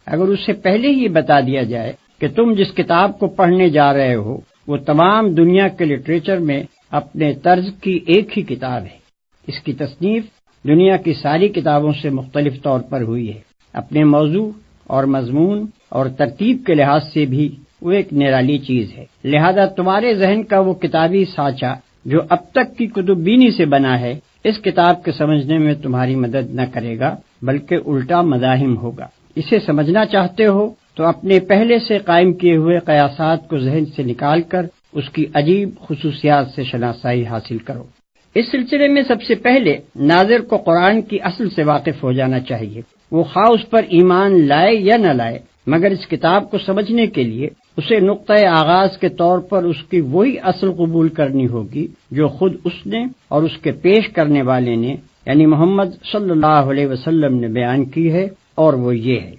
اگر اسے پہلے ہی بتا دیا جائے کہ تم جس کتاب کو پڑھنے جا رہے ہو وہ تمام دنیا کے لٹریچر میں اپنے طرز کی ایک ہی کتاب ہے۔ اس کی تصنیف دنیا کی ساری کتابوں سے مختلف طور پر ہوئی ہے، اپنے موضوع اور مضمون اور ترتیب کے لحاظ سے بھی وہ ایک نرالی چیز ہے، لہذا تمہارے ذہن کا وہ کتابی سانچہ جو اب تک کی کتب بینی سے بنا ہے اس کتاب کے سمجھنے میں تمہاری مدد نہ کرے گا بلکہ الٹا مزاحم ہوگا۔ اسے سمجھنا چاہتے ہو تو اپنے پہلے سے قائم کیے ہوئے قیاسات کو ذہن سے نکال کر اس کی عجیب خصوصیات سے شناسائی حاصل کرو۔ اس سلسلے میں سب سے پہلے ناظر کو قرآن کی اصل سے واقف ہو جانا چاہیے، وہ خواہ اس پر ایمان لائے یا نہ لائے، مگر اس کتاب کو سمجھنے کے لیے اسے نقطۂ آغاز کے طور پر اس کی وہی اصل قبول کرنی ہوگی جو خود اس نے اور اس کے پیش کرنے والے نے یعنی محمد صلی اللہ علیہ وسلم نے بیان کی ہے، اور وہ یہ ہے: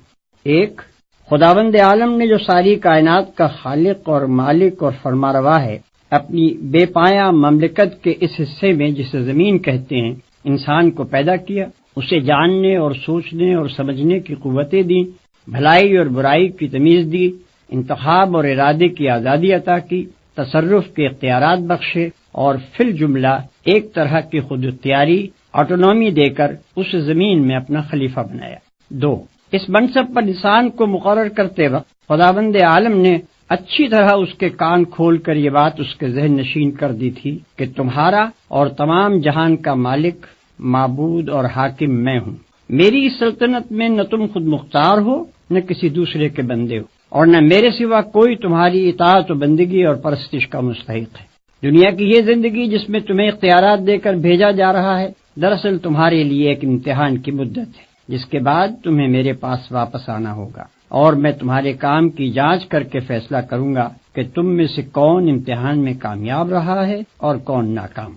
ایک، خداوند عالم نے جو ساری کائنات کا خالق اور مالک اور فرماروا ہے، اپنی بے پایہ مملکت کے اس حصے میں جسے زمین کہتے ہیں انسان کو پیدا کیا، اسے جاننے اور سوچنے اور سمجھنے کی قوتیں دیں، بھلائی اور برائی کی تمیز دی، انتخاب اور ارادے کی آزادی عطا کی، تصرف کے اختیارات بخشے، اور فی الجملہ ایک طرح کی خود اختیاری آٹونومی دے کر اس زمین میں اپنا خلیفہ بنایا۔ دو، اس منصب پر انسان کو مقرر کرتے وقت خداوند عالم نے اچھی طرح اس کے کان کھول کر یہ بات اس کے ذہن نشین کر دی تھی کہ تمہارا اور تمام جہان کا مالک، معبود اور حاکم میں ہوں۔ میری اس سلطنت میں نہ تم خود مختار ہو، نہ کسی دوسرے کے بندے ہو، اور نہ میرے سوا کوئی تمہاری اطاعت و بندگی اور پرستش کا مستحق ہے۔ دنیا کی یہ زندگی جس میں تمہیں اختیارات دے کر بھیجا جا رہا ہے، دراصل تمہارے لیے ایک امتحان کی مدت ہے، جس کے بعد تمہیں میرے پاس واپس آنا ہوگا، اور میں تمہارے کام کی جانچ کر کے فیصلہ کروں گا کہ تم میں سے کون امتحان میں کامیاب رہا ہے اور کون ناکام۔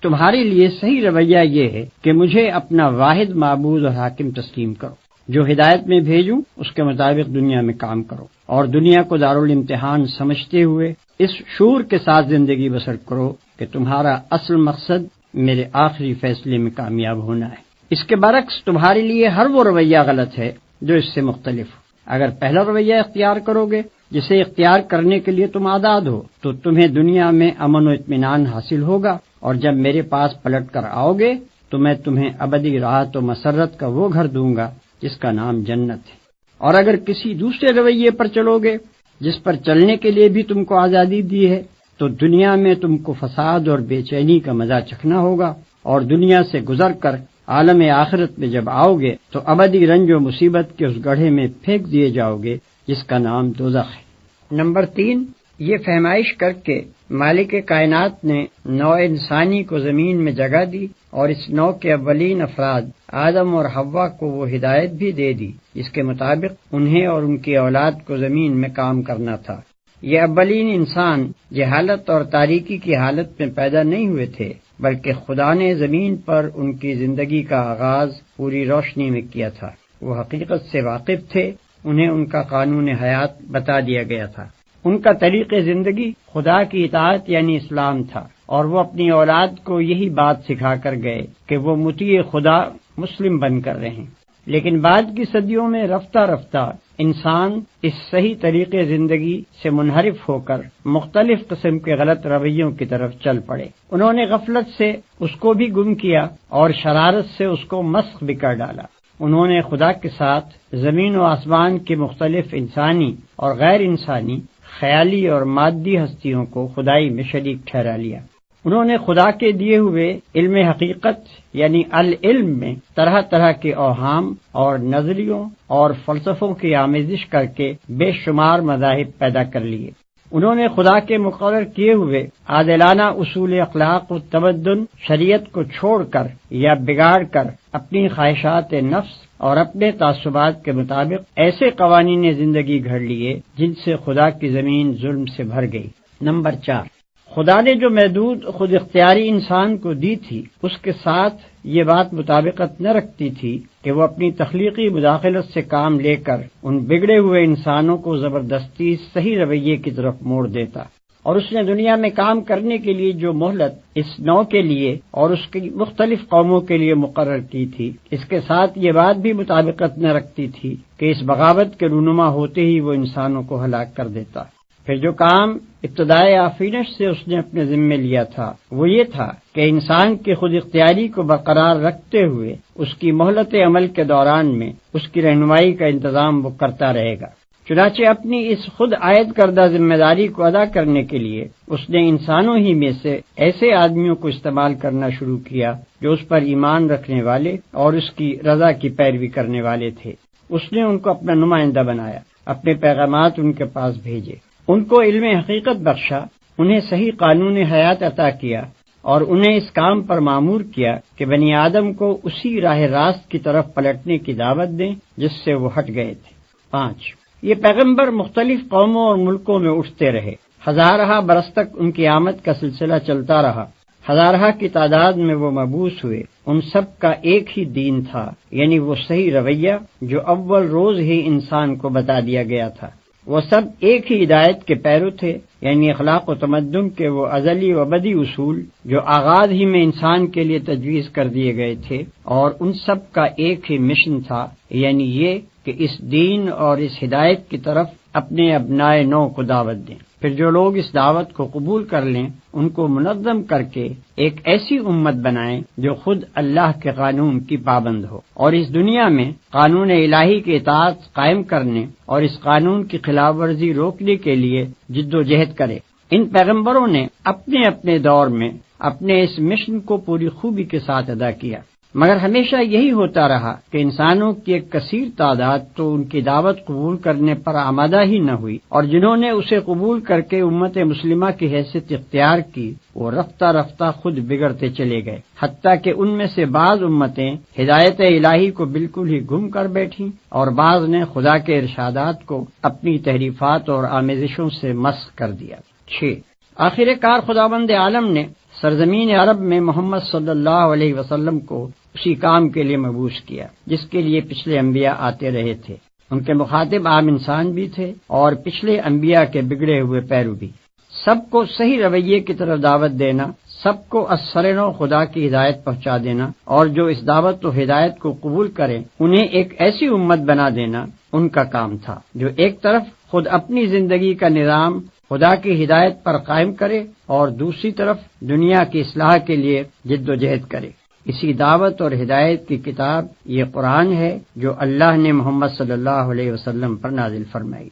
تمہارے لیے صحیح رویہ یہ ہے کہ مجھے اپنا واحد معبود اور حاکم تسلیم کرو، جو ہدایت میں بھیجوں اس کے مطابق دنیا میں کام کرو، اور دنیا کو دارالامتحان سمجھتے ہوئے اس شعور کے ساتھ زندگی بسر کرو کہ تمہارا اصل مقصد میرے آخری فیصلے میں کامیاب ہونا ہے۔ اس کے برعکس تمہارے لیے ہر وہ رویہ غلط ہے جو اس سے مختلف ہو۔ اگر پہلا رویہ اختیار کرو گے جسے اختیار کرنے کے لیے تم آزاد ہو، تو تمہیں دنیا میں امن و اطمینان حاصل ہوگا، اور جب میرے پاس پلٹ کر آؤ گے تو میں تمہیں ابدی راحت و مسرت کا وہ گھر دوں گا جس کا نام جنت ہے۔ اور اگر کسی دوسرے رویے پر چلو گے جس پر چلنے کے لیے بھی تم کو آزادی دی ہے، تو دنیا میں تم کو فساد اور بے چینی کا مزہ چکھنا ہوگا، اور دنیا سے گزر کر عالم آخرت میں جب آؤ گے تو ابدی رنج و مصیبت کے اس گڑھے میں پھینک دیے جاؤ گے جس کا نام دوزخ ہے۔ نمبر 3، یہ فہمائش کر کے مالک کائنات نے نوع انسانی کو زمین میں جگہ دی، اور اس نوع کے اولین افراد آدم اور حوا کو وہ ہدایت بھی دے دی جس کے مطابق انہیں اور ان کی اولاد کو زمین میں کام کرنا تھا۔ یہ اولین انسان جہالت اور تاریکی کی حالت میں پیدا نہیں ہوئے تھے، بلکہ خدا نے زمین پر ان کی زندگی کا آغاز پوری روشنی میں کیا تھا۔ وہ حقیقت سے واقف تھے، انہیں ان کا قانون حیات بتا دیا گیا تھا۔ ان کا طریق زندگی خدا کی اطاعت یعنی اسلام تھا، اور وہ اپنی اولاد کو یہی بات سکھا کر گئے کہ وہ مطیع خدا مسلم بن کر رہیں۔ لیکن بعد کی صدیوں میں رفتہ رفتہ انسان اس صحیح طریقے زندگی سے منحرف ہو کر مختلف قسم کے غلط رویوں کی طرف چل پڑے۔ انہوں نے غفلت سے اس کو بھی گم کیا اور شرارت سے اس کو مسخ بھی کر ڈالا۔ انہوں نے خدا کے ساتھ زمین و آسمان کی مختلف انسانی اور غیر انسانی، خیالی اور مادی ہستیوں کو خدائی میں شریک ٹھہرا لیا۔ انہوں نے خدا کے دیے ہوئے علم حقیقت یعنی العلم میں طرح طرح کے اوہام اور نظریوں اور فلسفوں کی آمیزش کر کے بے شمار مذاہب پیدا کر لیے۔ انہوں نے خدا کے مقرر کیے ہوئے عادلانہ اصول اخلاق و تمدن شریعت کو چھوڑ کر یا بگاڑ کر اپنی خواہشات نفس اور اپنے تعصبات کے مطابق ایسے قوانین زندگی گھڑ لیے جن سے خدا کی زمین ظلم سے بھر گئی۔ نمبر 4، خدا نے جو محدود خود اختیاری انسان کو دی تھی اس کے ساتھ یہ بات مطابقت نہ رکھتی تھی کہ وہ اپنی تخلیقی مداخلت سے کام لے کر ان بگڑے ہوئے انسانوں کو زبردستی صحیح رویے کی طرف موڑ دیتا، اور اس نے دنیا میں کام کرنے کے لیے جو مہلت اس نوع کے لیے اور اس کی مختلف قوموں کے لیے مقرر کی تھی، اس کے ساتھ یہ بات بھی مطابقت نہ رکھتی تھی کہ اس بغاوت کے رونما ہوتے ہی وہ انسانوں کو ہلاک کر دیتا۔ پھر جو کام ابتدائے آفرینش سے اس نے اپنے ذمے لیا تھا وہ یہ تھا کہ انسان کی خود اختیاری کو برقرار رکھتے ہوئے اس کی مہلت عمل کے دوران میں اس کی رہنمائی کا انتظام وہ کرتا رہے گا۔ چنانچہ اپنی اس خود عائد کردہ ذمہ داری کو ادا کرنے کے لیے اس نے انسانوں ہی میں سے ایسے آدمیوں کو استعمال کرنا شروع کیا جو اس پر ایمان رکھنے والے اور اس کی رضا کی پیروی کرنے والے تھے۔ اس نے ان کو اپنا نمائندہ بنایا، اپنے پیغامات ان کے پاس بھیجے، ان کو علم حقیقت بخشا، انہیں صحیح قانون حیات عطا کیا، اور انہیں اس کام پر مامور کیا کہ بنی آدم کو اسی راہ راست کی طرف پلٹنے کی دعوت دیں جس سے وہ ہٹ گئے تھے۔ 5، یہ پیغمبر مختلف قوموں اور ملکوں میں اٹھتے رہے، ہزارہ برس تک ان کی آمد کا سلسلہ چلتا رہا۔ ہزارہ کی تعداد میں وہ مبعوث ہوئے، ان سب کا ایک ہی دین تھا، یعنی وہ صحیح رویہ جو اول روز ہی انسان کو بتا دیا گیا تھا۔ وہ سب ایک ہی ہدایت کے پیرو تھے، یعنی اخلاق و تمدن کے وہ ازلی و ابدی اصول جو آغاز ہی میں انسان کے لیے تجویز کر دیے گئے تھے، اور ان سب کا ایک ہی مشن تھا، یعنی یہ کہ اس دین اور اس ہدایت کی طرف اپنے ابنائے نو کو دعوت دیں۔ پھر جو لوگ اس دعوت کو قبول کر لیں ان کو منظم کر کے ایک ایسی امت بنائیں جو خود اللہ کے قانون کی پابند ہو، اور اس دنیا میں قانون الہی کی اطاعت قائم کرنے اور اس قانون کی خلاف ورزی روکنے کے لیے جد و جہد کرے۔ ان پیغمبروں نے اپنے اپنے دور میں اپنے اس مشن کو پوری خوبی کے ساتھ ادا کیا، مگر ہمیشہ یہی ہوتا رہا کہ انسانوں کی ایک کثیر تعداد تو ان کی دعوت قبول کرنے پر آمادہ ہی نہ ہوئی، اور جنہوں نے اسے قبول کر کے امت مسلمہ کی حیثیت اختیار کی وہ رفتہ رفتہ خود بگڑتے چلے گئے، حتیٰ کہ ان میں سے بعض امتیں ہدایت الہی کو بالکل ہی گم کر بیٹھیں، اور بعض نے خدا کے ارشادات کو اپنی تحریفات اور آمیزشوں سے مسخ کر دیا۔ 6 آخر کار خداوند عالم نے سرزمین عرب میں محمد صلی اللہ علیہ وسلم کو اسی کام کے لیے مبعوث کیا جس کے لیے پچھلے انبیاء آتے رہے تھے۔ ان کے مخاطب عام انسان بھی تھے اور پچھلے انبیاء کے بگڑے ہوئے پیرو بھی۔ سب کو صحیح رویے کی طرف دعوت دینا، سب کو اثرنو خدا کی ہدایت پہنچا دینا، اور جو اس دعوت و ہدایت کو قبول کریں انہیں ایک ایسی امت بنا دینا ان کا کام تھا جو ایک طرف خود اپنی زندگی کا نظام خدا کی ہدایت پر قائم کرے اور دوسری طرف دنیا کی اصلاح کے لیے جد و جہد کرے۔ اسی دعوت اور ہدایت کی کتاب یہ قرآن ہے جو اللہ نے محمد صلی اللہ علیہ وسلم پر نازل فرمائی۔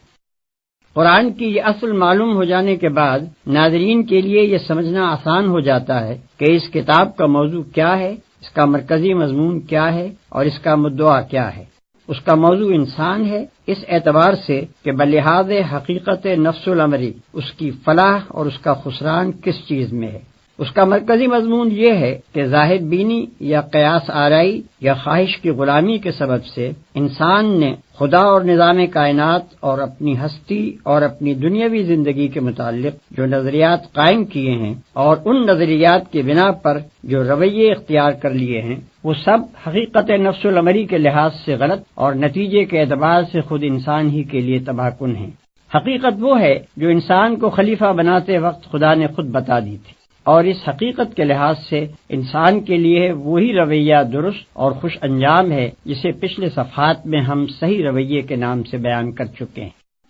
قرآن کی یہ اصل معلوم ہو جانے کے بعد ناظرین کے لیے یہ سمجھنا آسان ہو جاتا ہے کہ اس کتاب کا موضوع کیا ہے، اس کا مرکزی مضمون کیا ہے اور اس کا مدعا کیا ہے۔ اس کا موضوع انسان ہے، اس اعتبار سے کہ بلحاظ حقیقت نفس الامری اس کی فلاح اور اس کا خسران کس چیز میں ہے۔ اس کا مرکزی مضمون یہ ہے کہ ظاہر بینی یا قیاس آرائی یا خواہش کی غلامی کے سبب سے انسان نے خدا اور نظام کائنات اور اپنی ہستی اور اپنی دنیاوی زندگی کے متعلق جو نظریات قائم کیے ہیں اور ان نظریات کی بنا پر جو رویے اختیار کر لیے ہیں وہ سب حقیقت نفس الامری کے لحاظ سے غلط اور نتیجے کے اعتبار سے خود انسان ہی کے لیے تباہ کن ہیں۔ حقیقت وہ ہے جو انسان کو خلیفہ بناتے وقت خدا نے خود بتا دی تھی، اور اس حقیقت کے لحاظ سے انسان کے لیے وہی رویہ درست اور خوش انجام ہے جسے پچھلے صفحات میں ہم صحیح رویے کے نام سے بیان کر چکے ہیں۔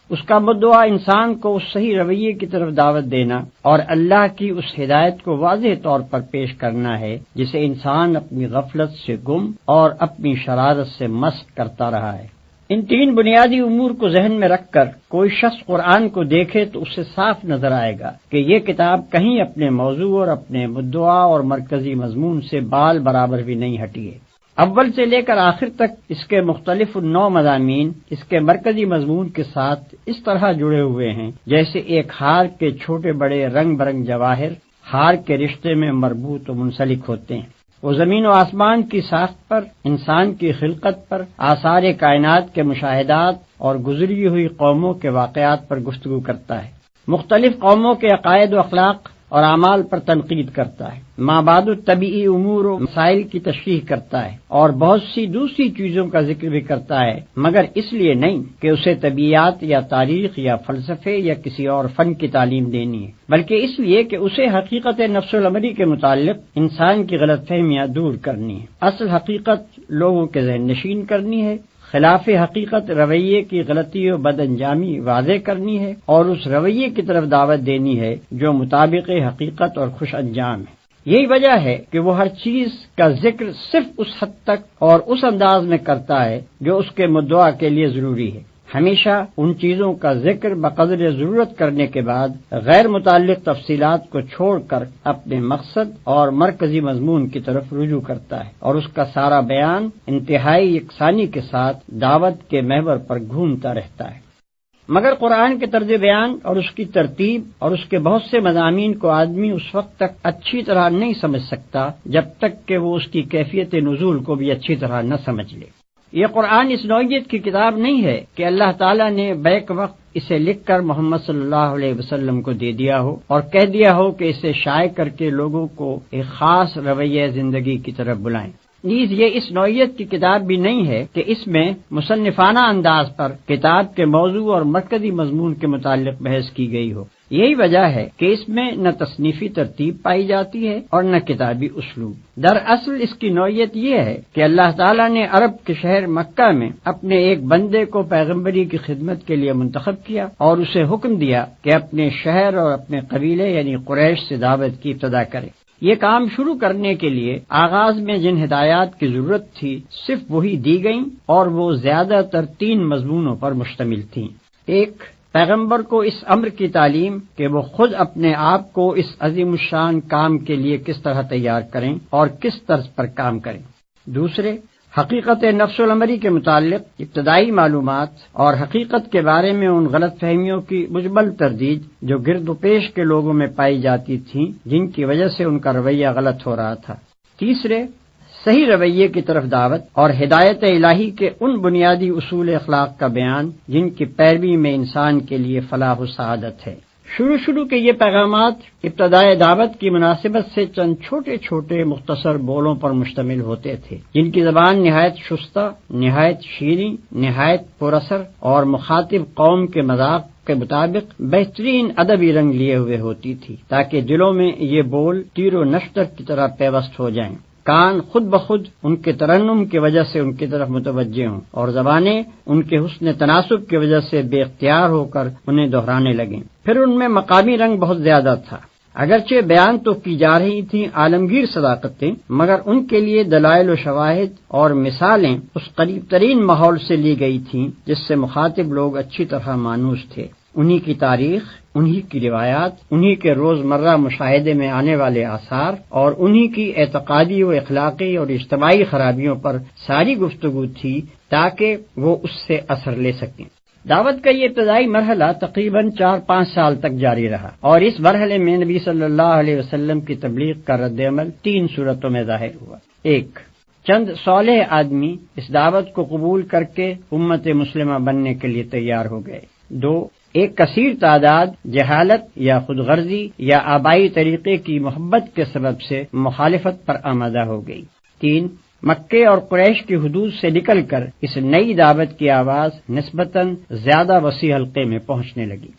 اس کا مدعا انسان کو اس صحیح رویے کی طرف دعوت دینا اور اللہ کی اس ہدایت کو واضح طور پر پیش کرنا ہے جسے انسان اپنی غفلت سے گم اور اپنی شرارت سے مست کرتا رہا ہے۔ ان تین بنیادی امور کو ذہن میں رکھ کر کوئی شخص قرآن کو دیکھے تو اسے صاف نظر آئے گا کہ یہ کتاب کہیں اپنے موضوع اور اپنے مدعا اور مرکزی مضمون سے بال برابر بھی نہیں ہٹی ہے۔ اول سے لے کر آخر تک اس کے مختلف 9 مضامین اس کے مرکزی مضمون کے ساتھ اس طرح جڑے ہوئے ہیں جیسے ایک ہار کے چھوٹے بڑے رنگ برنگ جواہر ہار کے رشتے میں مربوط و منسلک ہوتے ہیں۔ وہ زمین و آسمان کی ساخت پر، انسان کی خلقت پر، آثار کائنات کے مشاہدات اور گزری ہوئی قوموں کے واقعات پر گفتگو کرتا ہے، مختلف قوموں کے عقائد و اخلاق اور اعمال پر تنقید کرتا ہے، مابعد الطبیعی امور و مسائل کی تشریح کرتا ہے اور بہت سی دوسری چیزوں کا ذکر بھی کرتا ہے، مگر اس لیے نہیں کہ اسے طبیعیات یا تاریخ یا فلسفے یا کسی اور فن کی تعلیم دینی ہے، بلکہ اس لیے کہ اسے حقیقت نفس الامری کے متعلق انسان کی غلط فہمیاں دور کرنی ہے، اصل حقیقت لوگوں کے ذہن نشین کرنی ہے، خلاف حقیقت رویے کی غلطی و بد انجامی واضح کرنی ہے اور اس رویے کی طرف دعوت دینی ہے جو مطابق حقیقت اور خوش انجام ہے۔ یہی وجہ ہے کہ وہ ہر چیز کا ذکر صرف اس حد تک اور اس انداز میں کرتا ہے جو اس کے مدعا کے لیے ضروری ہے، ہمیشہ ان چیزوں کا ذکر بقدر ضرورت کرنے کے بعد غیر متعلق تفصیلات کو چھوڑ کر اپنے مقصد اور مرکزی مضمون کی طرف رجوع کرتا ہے، اور اس کا سارا بیان انتہائی یکسانی کے ساتھ دعوت کے محور پر گھومتا رہتا ہے۔ مگر قرآن کے طرز بیان اور اس کی ترتیب اور اس کے بہت سے مضامین کو آدمی اس وقت تک اچھی طرح نہیں سمجھ سکتا جب تک کہ وہ اس کی کیفیت نزول کو بھی اچھی طرح نہ سمجھ لے۔ یہ قرآن اس نوعیت کی کتاب نہیں ہے کہ اللہ تعالیٰ نے بیک وقت اسے لکھ کر محمد صلی اللہ علیہ وسلم کو دے دیا ہو اور کہہ دیا ہو کہ اسے شائع کر کے لوگوں کو ایک خاص رویہ زندگی کی طرف بلائیں۔ نیز یہ اس نوعیت کی کتاب بھی نہیں ہے کہ اس میں مصنفانہ انداز پر کتاب کے موضوع اور مرکزی مضمون کے متعلق بحث کی گئی ہو۔ یہی وجہ ہے کہ اس میں نہ تصنیفی ترتیب پائی جاتی ہے اور نہ کتابی اسلوب۔ دراصل اس کی نوعیت یہ ہے کہ اللہ تعالیٰ نے عرب کے شہر مکہ میں اپنے ایک بندے کو پیغمبری کی خدمت کے لیے منتخب کیا اور اسے حکم دیا کہ اپنے شہر اور اپنے قبیلے یعنی قریش سے دعوت کی ابتدا کرے۔ یہ کام شروع کرنے کے لیے آغاز میں جن ہدایات کی ضرورت تھی صرف وہی دی گئیں اور وہ زیادہ تر 3 مضمونوں پر مشتمل تھیں۔ ایک، پیغمبر کو اس امر کی تعلیم کہ وہ خود اپنے آپ کو اس عظیم الشان کام کے لیے کس طرح تیار کریں اور کس طرز پر کام کریں۔ دوسرے، حقیقت نفس الامری کے متعلق ابتدائی معلومات اور حقیقت کے بارے میں ان غلط فہمیوں کی مجمل تردید جو گرد و پیش کے لوگوں میں پائی جاتی تھیں جن کی وجہ سے ان کا رویہ غلط ہو رہا تھا۔ تیسرے، صحیح رویے کی طرف دعوت اور ہدایت الہی کے ان بنیادی اصول اخلاق کا بیان جن کی پیروی میں انسان کے لیے فلاح و سعادت ہے۔ شروع کے یہ پیغامات ابتدائے دعوت کی مناسبت سے چند چھوٹے چھوٹے مختصر بولوں پر مشتمل ہوتے تھے جن کی زبان نہایت شستہ، نہایت شیریں، نہایت پر اثر اور مخاطب قوم کے مذاق کے مطابق بہترین ادبی رنگ لیے ہوئے ہوتی تھی تاکہ دلوں میں یہ بول تیر و نشتر کی طرح پیوست ہو جائیں، کان خود بخود ان کے ترنم کی وجہ سے ان کی طرف متوجہ ہوں اور زبانیں ان کے حسن تناسب کی وجہ سے بے اختیار ہو کر انہیں دہرانے لگیں۔ پھر ان میں مقامی رنگ بہت زیادہ تھا، اگرچہ بیان تو کی جا رہی تھیں عالمگیر صداقتیں، مگر ان کے لیے دلائل و شواہد اور مثالیں اس قریب ترین ماحول سے لی گئی تھیں جس سے مخاطب لوگ اچھی طرح مانوس تھے۔ انہی کی تاریخ، انہی کی روایات، انہی کے روزمرہ مشاہدے میں آنے والے آثار اور انہی کی اعتقادی و اخلاقی اور اجتماعی خرابیوں پر ساری گفتگو تھی تاکہ وہ اس سے اثر لے سکیں۔ دعوت کا یہ ابتدائی مرحلہ تقریباً 4-5 سال تک جاری رہا اور اس مرحلے میں نبی صلی اللہ علیہ وسلم کی تبلیغ کا رد عمل 3 صورتوں میں ظاہر ہوا۔ 1، چند صالح آدمی اس دعوت کو قبول کر کے امت مسلمہ بننے کے لیے تیار ہو گئے۔ 2، ایک کثیر تعداد جہالت یا خود غرضی یا آبائی طریقے کی محبت کے سبب سے مخالفت پر آمادہ ہو گئی۔ 3، مکے اور قریش کی حدود سے نکل کر اس نئی دعوت کی آواز نسبتاً زیادہ وسیع حلقے میں پہنچنے لگی۔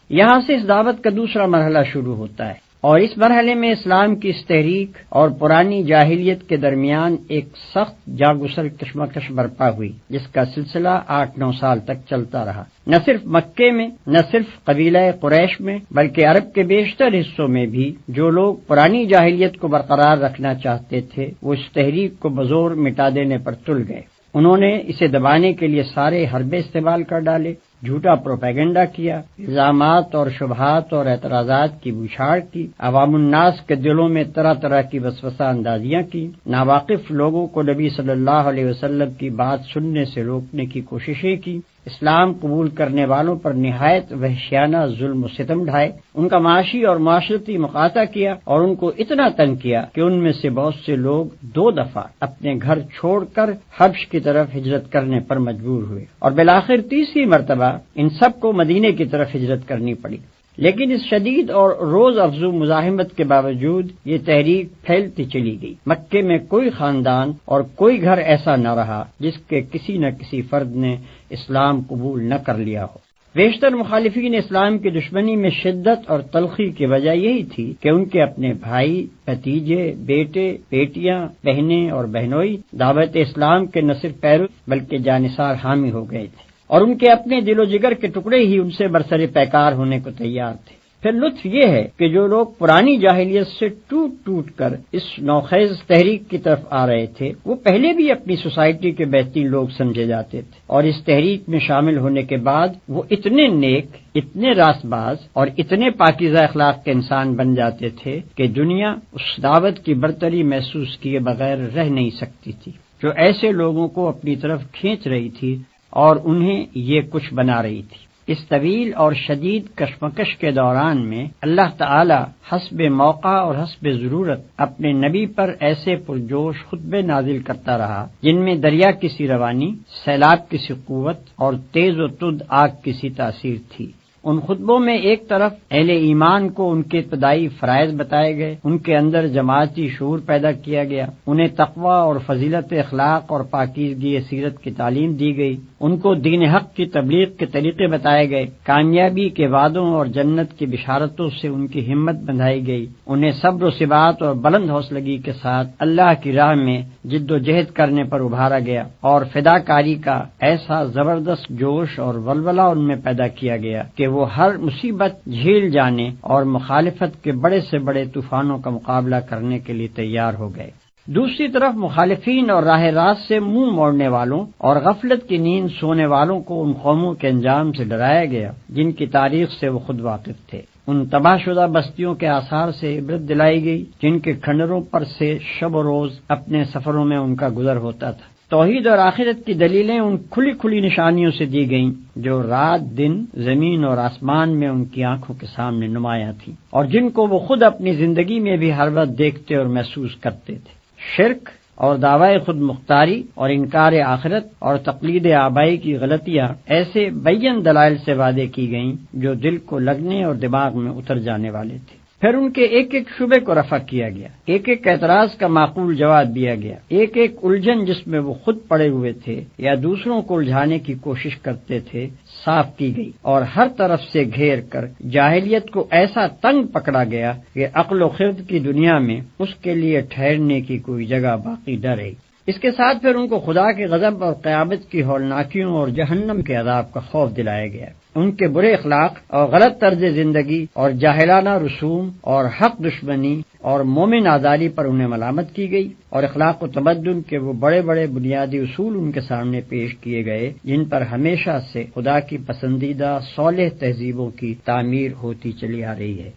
یہاں سے اس دعوت کا دوسرا مرحلہ شروع ہوتا ہے اور اس مرحلے میں اسلام کی اس تحریک اور پرانی جاہلیت کے درمیان ایک سخت جاگسر کشمکش برپا ہوئی جس کا سلسلہ 8-9 سال تک چلتا رہا، نہ صرف مکے میں، نہ صرف قبیلہ قریش میں، بلکہ عرب کے بیشتر حصوں میں بھی جو لوگ پرانی جاہلیت کو برقرار رکھنا چاہتے تھے وہ اس تحریک کو بزور مٹا دینے پر تل گئے۔ انہوں نے اسے دبانے کے لیے سارے حربے استعمال کر ڈالے، جھوٹا پروپیگنڈا کیا، الزامات اور شبہات اور اعتراضات کی بوچھاڑ کی، عوام الناس کے دلوں میں طرح طرح کی وسوسہ اندازیاں کی، ناواقف لوگوں کو نبی صلی اللہ علیہ وسلم کی بات سننے سے روکنے کی کوششیں کی، اسلام قبول کرنے والوں پر نہایت وحشیانہ ظلم و ستم ڈھائے، ان کا معاشی اور معاشرتی مقاطع کیا اور ان کو اتنا تنگ کیا کہ ان میں سے بہت سے لوگ 2 دفعہ اپنے گھر چھوڑ کر حبش کی طرف ہجرت کرنے پر مجبور ہوئے اور بالآخر تیسری مرتبہ ان سب کو مدینے کی طرف ہجرت کرنی پڑی۔ لیکن اس شدید اور روز افزوں مزاحمت کے باوجود یہ تحریک پھیلتی چلی گئی۔ مکے میں کوئی خاندان اور کوئی گھر ایسا نہ رہا جس کے کسی نہ کسی فرد نے اسلام قبول نہ کر لیا ہو۔ بیشتر مخالفین اسلام کی دشمنی میں شدت اور تلخی کی وجہ یہی تھی کہ ان کے اپنے بھائی، بھتیجے، بیٹے، بیٹیاں، بہنیں اور بہنوئی دعوت اسلام کے نہ صرف پیرو بلکہ جانثار حامی ہو گئے تھے اور ان کے اپنے دل و جگر کے ٹکڑے ہی ان سے برسر پیکار ہونے کو تیار تھے۔ پھر لطف یہ ہے کہ جو لوگ پرانی جاہلیت سے ٹوٹ ٹوٹ کر اس نوخیز تحریک کی طرف آ رہے تھے وہ پہلے بھی اپنی سوسائٹی کے بہترین لوگ سمجھے جاتے تھے اور اس تحریک میں شامل ہونے کے بعد وہ اتنے نیک، اتنے راست باز اور اتنے پاکیزہ اخلاق کے انسان بن جاتے تھے کہ دنیا اس دعوت کی برتری محسوس کیے بغیر رہ نہیں سکتی تھی جو ایسے لوگوں کو اپنی طرف کھینچ رہی تھی اور انہیں یہ کچھ بنا رہی تھی۔ اس طویل اور شدید کشمکش کے دوران میں اللہ تعالی حسب موقع اور حسب ضرورت اپنے نبی پر ایسے پرجوش خطبے نازل کرتا رہا جن میں دریا کی سی روانی، سیلاب کی سی قوت اور تیز و تند آگ کی سی تاثیر تھی۔ ان خطبوں میں ایک طرف اہل ایمان کو ان کے ابتدائی فرائض بتائے گئے، ان کے اندر جماعتی شعور پیدا کیا گیا، انہیں تقوی اور فضیلت اخلاق اور پاکیزگی سیرت کی تعلیم دی گئی، ان کو دین حق کی تبلیغ کے طریقے بتائے گئے، کامیابی کے وعدوں اور جنت کی بشارتوں سے ان کی ہمت بندھائی گئی، انہیں صبر و ثبات اور بلند حوصلگی کے ساتھ اللہ کی راہ میں جد و جہد کرنے پر ابھارا گیا، اور فداکاری کا ایسا زبردست جوش اور ولولہ ان میں پیدا کیا گیا کہ وہ ہر مصیبت جھیل جانے اور مخالفت کے بڑے سے بڑے طوفانوں کا مقابلہ کرنے کے لیے تیار ہو گئے۔ دوسری طرف مخالفین اور راہ راست سے منہ موڑنے والوں اور غفلت کی نیند سونے والوں کو ان قوموں کے انجام سے ڈرایا گیا جن کی تاریخ سے وہ خود واقف تھے، ان تباہ شدہ بستیوں کے آثار سے عبرت دلائی گئی جن کے کھنڈروں پر سے شب و روز اپنے سفروں میں ان کا گزر ہوتا تھا۔ توحید اور آخرت کی دلیلیں ان کھلی کھلی نشانیوں سے دی گئیں جو رات دن زمین اور آسمان میں ان کی آنکھوں کے سامنے نمایاں تھیں اور جن کو وہ خود اپنی زندگی میں بھی ہر وقت دیکھتے اور محسوس کرتے تھے۔ شرک اور دعوی خود مختاری اور انکار آخرت اور تقلید آبائی کی غلطیاں ایسے بین دلائل سے وعدے کی گئیں جو دل کو لگنے اور دماغ میں اتر جانے والے تھے۔ پھر ان کے ایک ایک شبے کو رفع کیا گیا، ایک ایک اعتراض کا معقول جواب دیا گیا، ایک ایک الجھن جس میں وہ خود پڑے ہوئے تھے یا دوسروں کو الجھانے کی کوشش کرتے تھے صاف کی گئی، اور ہر طرف سے گھیر کر جاہلیت کو ایسا تنگ پکڑا گیا کہ عقل و خرد کی دنیا میں اس کے لیے ٹھہرنے کی کوئی جگہ باقی نہ رہی۔ اس کے ساتھ پھر ان کو خدا کے غضب اور قیامت کی ہولناکیوں اور جہنم کے عذاب کا خوف دلایا گیا۔ ان کے برے اخلاق اور غلط طرز زندگی اور جاہلانہ رسوم اور حق دشمنی اور مومن آزاری پر انہیں ملامت کی گئی، اور اخلاق و تمدن کے وہ بڑے بڑے بنیادی اصول ان کے سامنے پیش کیے گئے جن پر ہمیشہ سے خدا کی پسندیدہ صالح تہذیبوں کی تعمیر ہوتی چلی آ رہی ہے۔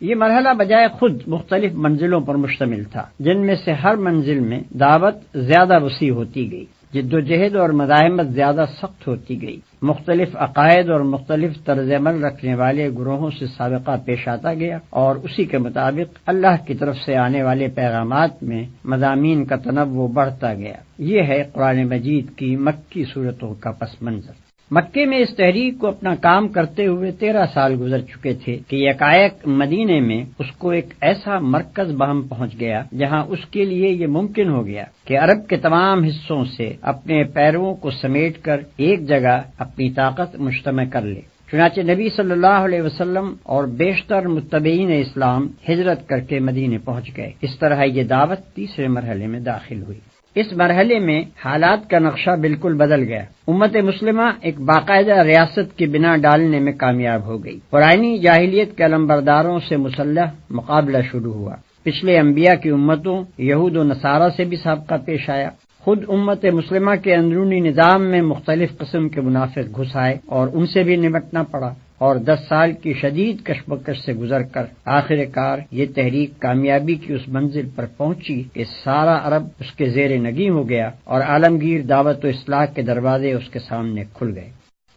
یہ مرحلہ بجائے خود مختلف منزلوں پر مشتمل تھا جن میں سے ہر منزل میں دعوت زیادہ وسیع ہوتی گئی، جد و جہد اور مزاحمت زیادہ سخت ہوتی گئی، مختلف عقائد اور مختلف طرز عمل رکھنے والے گروہوں سے سابقہ پیش آتا گیا، اور اسی کے مطابق اللہ کی طرف سے آنے والے پیغامات میں مضامین کا تنوع بڑھتا گیا۔ یہ ہے قرآن مجید کی مکی صورتوں کا پس منظر۔ مکے میں اس تحریک کو اپنا کام کرتے ہوئے 13 سال گزر چکے تھے کہ یکایک مدینے میں اس کو ایک ایسا مرکز بہم پہنچ گیا جہاں اس کے لیے یہ ممکن ہو گیا کہ عرب کے تمام حصوں سے اپنے پیرووں کو سمیٹ کر ایک جگہ اپنی طاقت مجتمع کر لے۔ چنانچہ نبی صلی اللہ علیہ وسلم اور بیشتر متبعین اسلام ہجرت کر کے مدینے پہنچ گئے۔ اس طرح یہ دعوت تیسرے مرحلے میں داخل ہوئی۔ اس مرحلے میں حالات کا نقشہ بالکل بدل گیا۔ امت مسلمہ ایک باقاعدہ ریاست کی بنا ڈالنے میں کامیاب ہو گئی۔ پرانی جاہلیت کے علمبرداروں سے مسلح مقابلہ شروع ہوا۔ پچھلے انبیاء کی امتوں یہود و نصارہ سے بھی سابقہ پیش آیا۔ خود امت مسلمہ کے اندرونی نظام میں مختلف قسم کے منافق گھس آئے اور ان سے بھی نمٹنا پڑا، اور 10 سال کی شدید کشمکش سے گزر کر آخر کار یہ تحریک کامیابی کی اس منزل پر پہنچی کہ سارا عرب اس کے زیر نگیں ہو گیا اور عالمگیر دعوت و اصلاح کے دروازے اس کے سامنے کھل گئے۔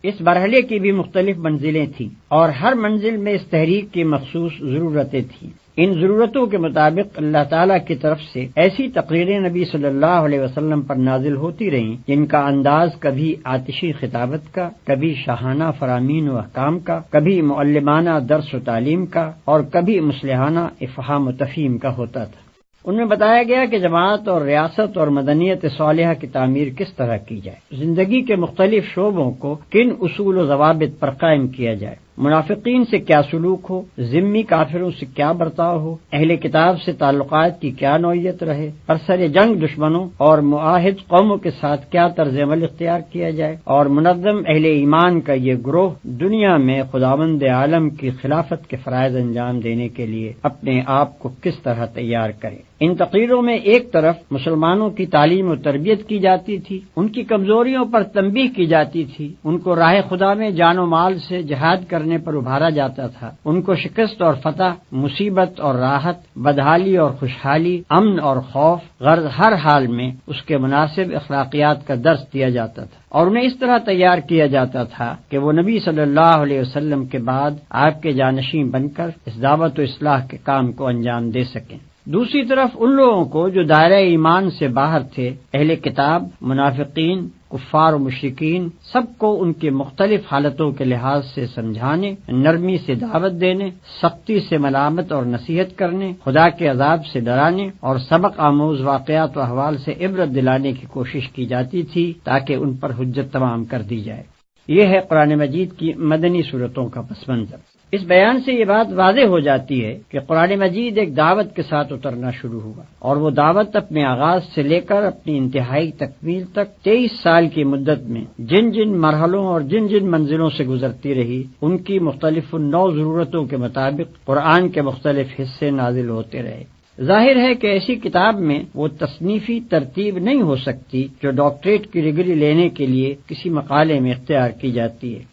اس مرحلے کی بھی مختلف منزلیں تھیں اور ہر منزل میں اس تحریک کی مخصوص ضرورتیں تھیں۔ ان ضرورتوں کے مطابق اللہ تعالیٰ کی طرف سے ایسی تقریریں نبی صلی اللہ علیہ وسلم پر نازل ہوتی رہیں جن کا انداز کبھی آتشی خطابت کا، کبھی شاہانہ فرامین و احکام کا، کبھی معلمانہ درس و تعلیم کا، اور کبھی مصلحانہ افہام و تفہیم کا ہوتا تھا۔ ان میں بتایا گیا کہ جماعت اور ریاست اور مدنیت صالحہ کی تعمیر کس طرح کی جائے، زندگی کے مختلف شعبوں کو کن اصول و ضوابط پر قائم کیا جائے، منافقین سے کیا سلوک ہو، ذمی کافروں سے کیا برتاؤ ہو، اہل کتاب سے تعلقات کی کیا نوعیت رہے، برسر جنگ دشمنوں اور معاہد قوموں کے ساتھ کیا طرز عمل اختیار کیا جائے، اور منظم اہل ایمان کا یہ گروہ دنیا میں خداوند عالم کی خلافت کے فرائض انجام دینے کے لیے اپنے آپ کو کس طرح تیار کرے۔ ان تقریروں میں ایک طرف مسلمانوں کی تعلیم و تربیت کی جاتی تھی، ان کی کمزوریوں پر تنبیہ کی جاتی تھی، ان کو راہ خدا میں جان و مال سے جہاد کرنے کرنے پر ابھارا جاتا تھا، ان کو شکست اور فتح، مصیبت اور راحت، بدحالی اور خوشحالی، امن اور خوف، غرض ہر حال میں اس کے مناسب اخلاقیات کا درس دیا جاتا تھا، اور انہیں اس طرح تیار کیا جاتا تھا کہ وہ نبی صلی اللہ علیہ وسلم کے بعد آپ کے جانشین بن کر اس دعوت و اصلاح کے کام کو انجام دے سکیں۔ دوسری طرف ان لوگوں کو جو دائرہ ایمان سے باہر تھے، اہل کتاب، منافقین، کفار و مشرکین، سب کو ان کی مختلف حالتوں کے لحاظ سے سمجھانے، نرمی سے دعوت دینے، سختی سے ملامت اور نصیحت کرنے، خدا کے عذاب سے ڈرانے اور سبق آموز واقعات و احوال سے عبرت دلانے کی کوشش کی جاتی تھی تاکہ ان پر حجت تمام کر دی جائے۔ یہ ہے قرآن مجید کی مدنی صورتوں کا پس منظر۔ اس بیان سے یہ بات واضح ہو جاتی ہے کہ قرآن مجید ایک دعوت کے ساتھ اترنا شروع ہوا، اور وہ دعوت اپنے آغاز سے لے کر اپنی انتہائی تکمیل تک 23 سال کی مدت میں جن جن مرحلوں اور جن جن منزلوں سے گزرتی رہی، ان کی مختلف نو ضرورتوں کے مطابق قرآن کے مختلف حصے نازل ہوتے رہے۔ ظاہر ہے کہ ایسی کتاب میں وہ تصنیفی ترتیب نہیں ہو سکتی جو ڈاکٹریٹ کی ڈگری لینے کے لیے کسی مقالے میں اختیار کی جاتی ہے۔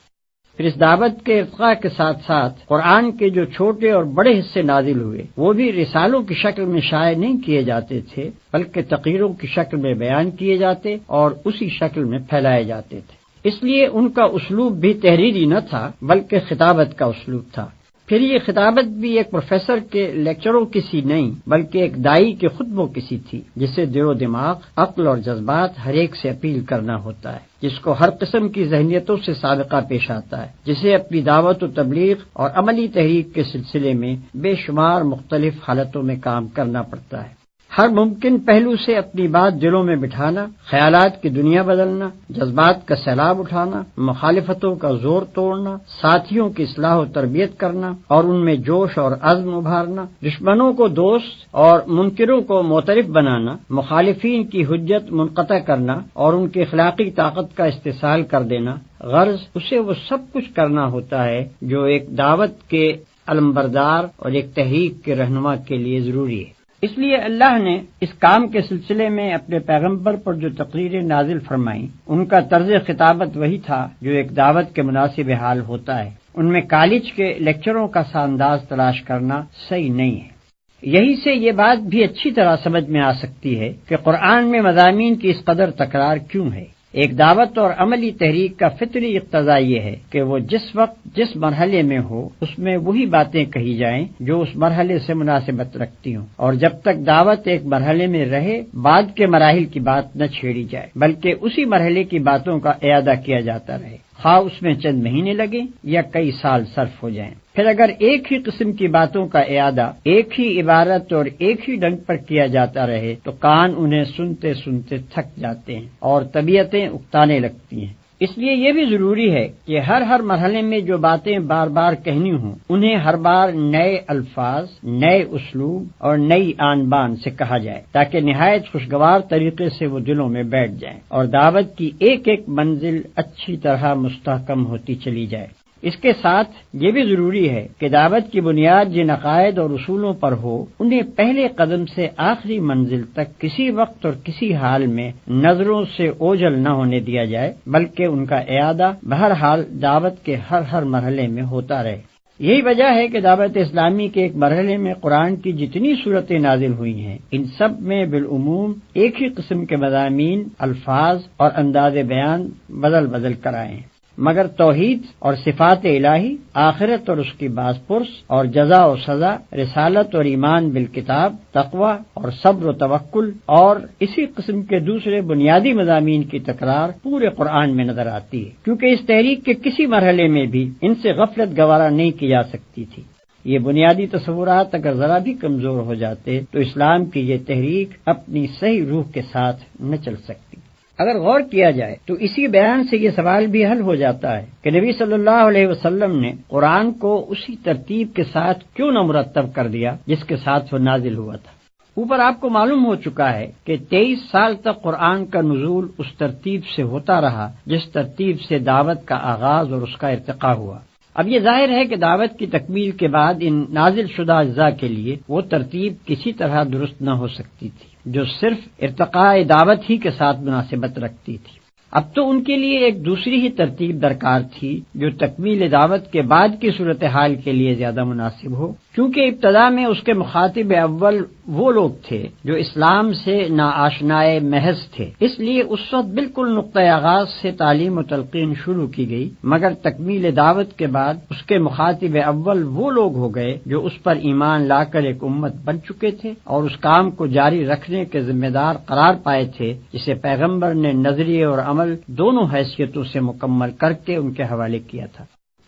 پھر اس دعوت کے ارتقاء کے ساتھ ساتھ قرآن کے جو چھوٹے اور بڑے حصے نازل ہوئے، وہ بھی رسالوں کی شکل میں شائع نہیں کیے جاتے تھے، بلکہ تقریروں کی شکل میں بیان کیے جاتے اور اسی شکل میں پھیلائے جاتے تھے۔ اس لیے ان کا اسلوب بھی تحریری نہ تھا، بلکہ خطابت کا اسلوب تھا۔ پھر یہ خطابت بھی ایک پروفیسر کے لیکچروں کی سی نہیں، بلکہ ایک دائی کے خطبوں کی سی تھی، جسے دل و دماغ، عقل اور جذبات ہر ایک سے اپیل کرنا ہوتا ہے، جس کو ہر قسم کی ذہنیتوں سے سابقہ پیش آتا ہے، جسے اپنی دعوت و تبلیغ اور عملی تحریک کے سلسلے میں بے شمار مختلف حالتوں میں کام کرنا پڑتا ہے۔ ہر ممکن پہلو سے اپنی بات دلوں میں بٹھانا، خیالات کی دنیا بدلنا، جذبات کا سیلاب اٹھانا، مخالفتوں کا زور توڑنا، ساتھیوں کی اصلاح و تربیت کرنا اور ان میں جوش اور عزم ابھارنا، دشمنوں کو دوست اور منکروں کو معترف بنانا، مخالفین کی حجت منقطع کرنا اور ان کی اخلاقی طاقت کا استحصال کر دینا، غرض اسے وہ سب کچھ کرنا ہوتا ہے جو ایک دعوت کے علمبردار اور ایک تحریک کے رہنما کے لیے ضروری ہے۔ اس لیے اللہ نے اس کام کے سلسلے میں اپنے پیغمبر پر جو تقریریں نازل فرمائیں، ان کا طرز خطابت وہی تھا جو ایک دعوت کے مناسب حال ہوتا ہے۔ ان میں کالج کے لیکچروں کا سا انداز تلاش کرنا صحیح نہیں ہے۔ یہی سے یہ بات بھی اچھی طرح سمجھ میں آ سکتی ہے کہ قرآن میں مضامین کی اس قدر تکرار کیوں ہے۔ ایک دعوت اور عملی تحریک کا فطری اقتضا یہ ہے کہ وہ جس وقت جس مرحلے میں ہو اس میں وہی باتیں کہی جائیں جو اس مرحلے سے مناسبت رکھتی ہوں، اور جب تک دعوت ایک مرحلے میں رہے بعد کے مراحل کی بات نہ چھیڑی جائے، بلکہ اسی مرحلے کی باتوں کا اعادہ کیا جاتا رہے، خواہ اس میں چند مہینے لگے یا کئی سال صرف ہو جائیں۔ پھر اگر ایک ہی قسم کی باتوں کا اعادہ ایک ہی عبارت اور ایک ہی ڈنگ پر کیا جاتا رہے تو کان انہیں سنتے سنتے تھک جاتے ہیں اور طبیعتیں اکتانے لگتی ہیں۔ اس لیے یہ بھی ضروری ہے کہ ہر مرحلے میں جو باتیں بار بار کہنی ہوں انہیں ہر بار نئے الفاظ، نئے اسلوب اور نئی آن بان سے کہا جائے تاکہ نہایت خوشگوار طریقے سے وہ دلوں میں بیٹھ جائیں اور دعوت کی ایک ایک منزل اچھی طرح مستحکم ہوتی چلی جائے۔ اس کے ساتھ یہ بھی ضروری ہے کہ دعوت کی بنیاد جن عقائد اور اصولوں پر ہو انہیں پہلے قدم سے آخری منزل تک کسی وقت اور کسی حال میں نظروں سے اوجھل نہ ہونے دیا جائے، بلکہ ان کا اعادہ بہرحال دعوت کے ہر مرحلے میں ہوتا رہے۔ یہی وجہ ہے کہ دعوت اسلامی کے ایک مرحلے میں قرآن کی جتنی صورتیں نازل ہوئی ہیں ان سب میں بالعموم ایک ہی قسم کے مضامین، الفاظ اور انداز بیان بدل کر آئے ہیں، مگر توحید اور صفات الہی، آخرت اور اس کی باز پرس اور جزا و سزا، رسالت اور ایمان بالکتاب، تقوی اور صبر و توکل اور اسی قسم کے دوسرے بنیادی مضامین کی تکرار پورے قرآن میں نظر آتی ہے، کیونکہ اس تحریک کے کسی مرحلے میں بھی ان سے غفلت گوارا نہیں کی جا سکتی تھی۔ یہ بنیادی تصورات اگر ذرا بھی کمزور ہو جاتے تو اسلام کی یہ تحریک اپنی صحیح روح کے ساتھ نہ چل سکتی۔ اگر غور کیا جائے تو اسی بیان سے یہ سوال بھی حل ہو جاتا ہے کہ نبی صلی اللہ علیہ وسلم نے قرآن کو اسی ترتیب کے ساتھ کیوں نہ مرتب کر دیا جس کے ساتھ وہ نازل ہوا تھا۔ اوپر آپ کو معلوم ہو چکا ہے کہ 23 سال تک قرآن کا نزول اس ترتیب سے ہوتا رہا جس ترتیب سے دعوت کا آغاز اور اس کا ارتقاء ہوا۔ اب یہ ظاہر ہے کہ دعوت کی تکمیل کے بعد ان نازل شدہ اجزاء کے لیے وہ ترتیب کسی طرح درست نہ ہو سکتی تھی جو صرف ارتقاء دعوت ہی کے ساتھ مناسبت رکھتی تھی۔ اب تو ان کے لیے ایک دوسری ہی ترتیب درکار تھی جو تکمیل دعوت کے بعد کی صورتحال کے لیے زیادہ مناسب ہو، کیونکہ ابتدا میں اس کے مخاطب اول وہ لوگ تھے جو اسلام سے ناآشنائے محض تھے، اس لیے اس وقت بالکل نقطۂ آغاز سے تعلیم و تلقین شروع کی گئی، مگر تکمیل دعوت کے بعد اس کے مخاطب اول وہ لوگ ہو گئے جو اس پر ایمان لا کر ایک امت بن چکے تھے اور اس کام کو جاری رکھنے کے ذمہ دار قرار پائے تھے جسے پیغمبر نے نظریے اور عمل دونوں حیثیتوں سے مکمل کر کے ان کے حوالے کیا تھا۔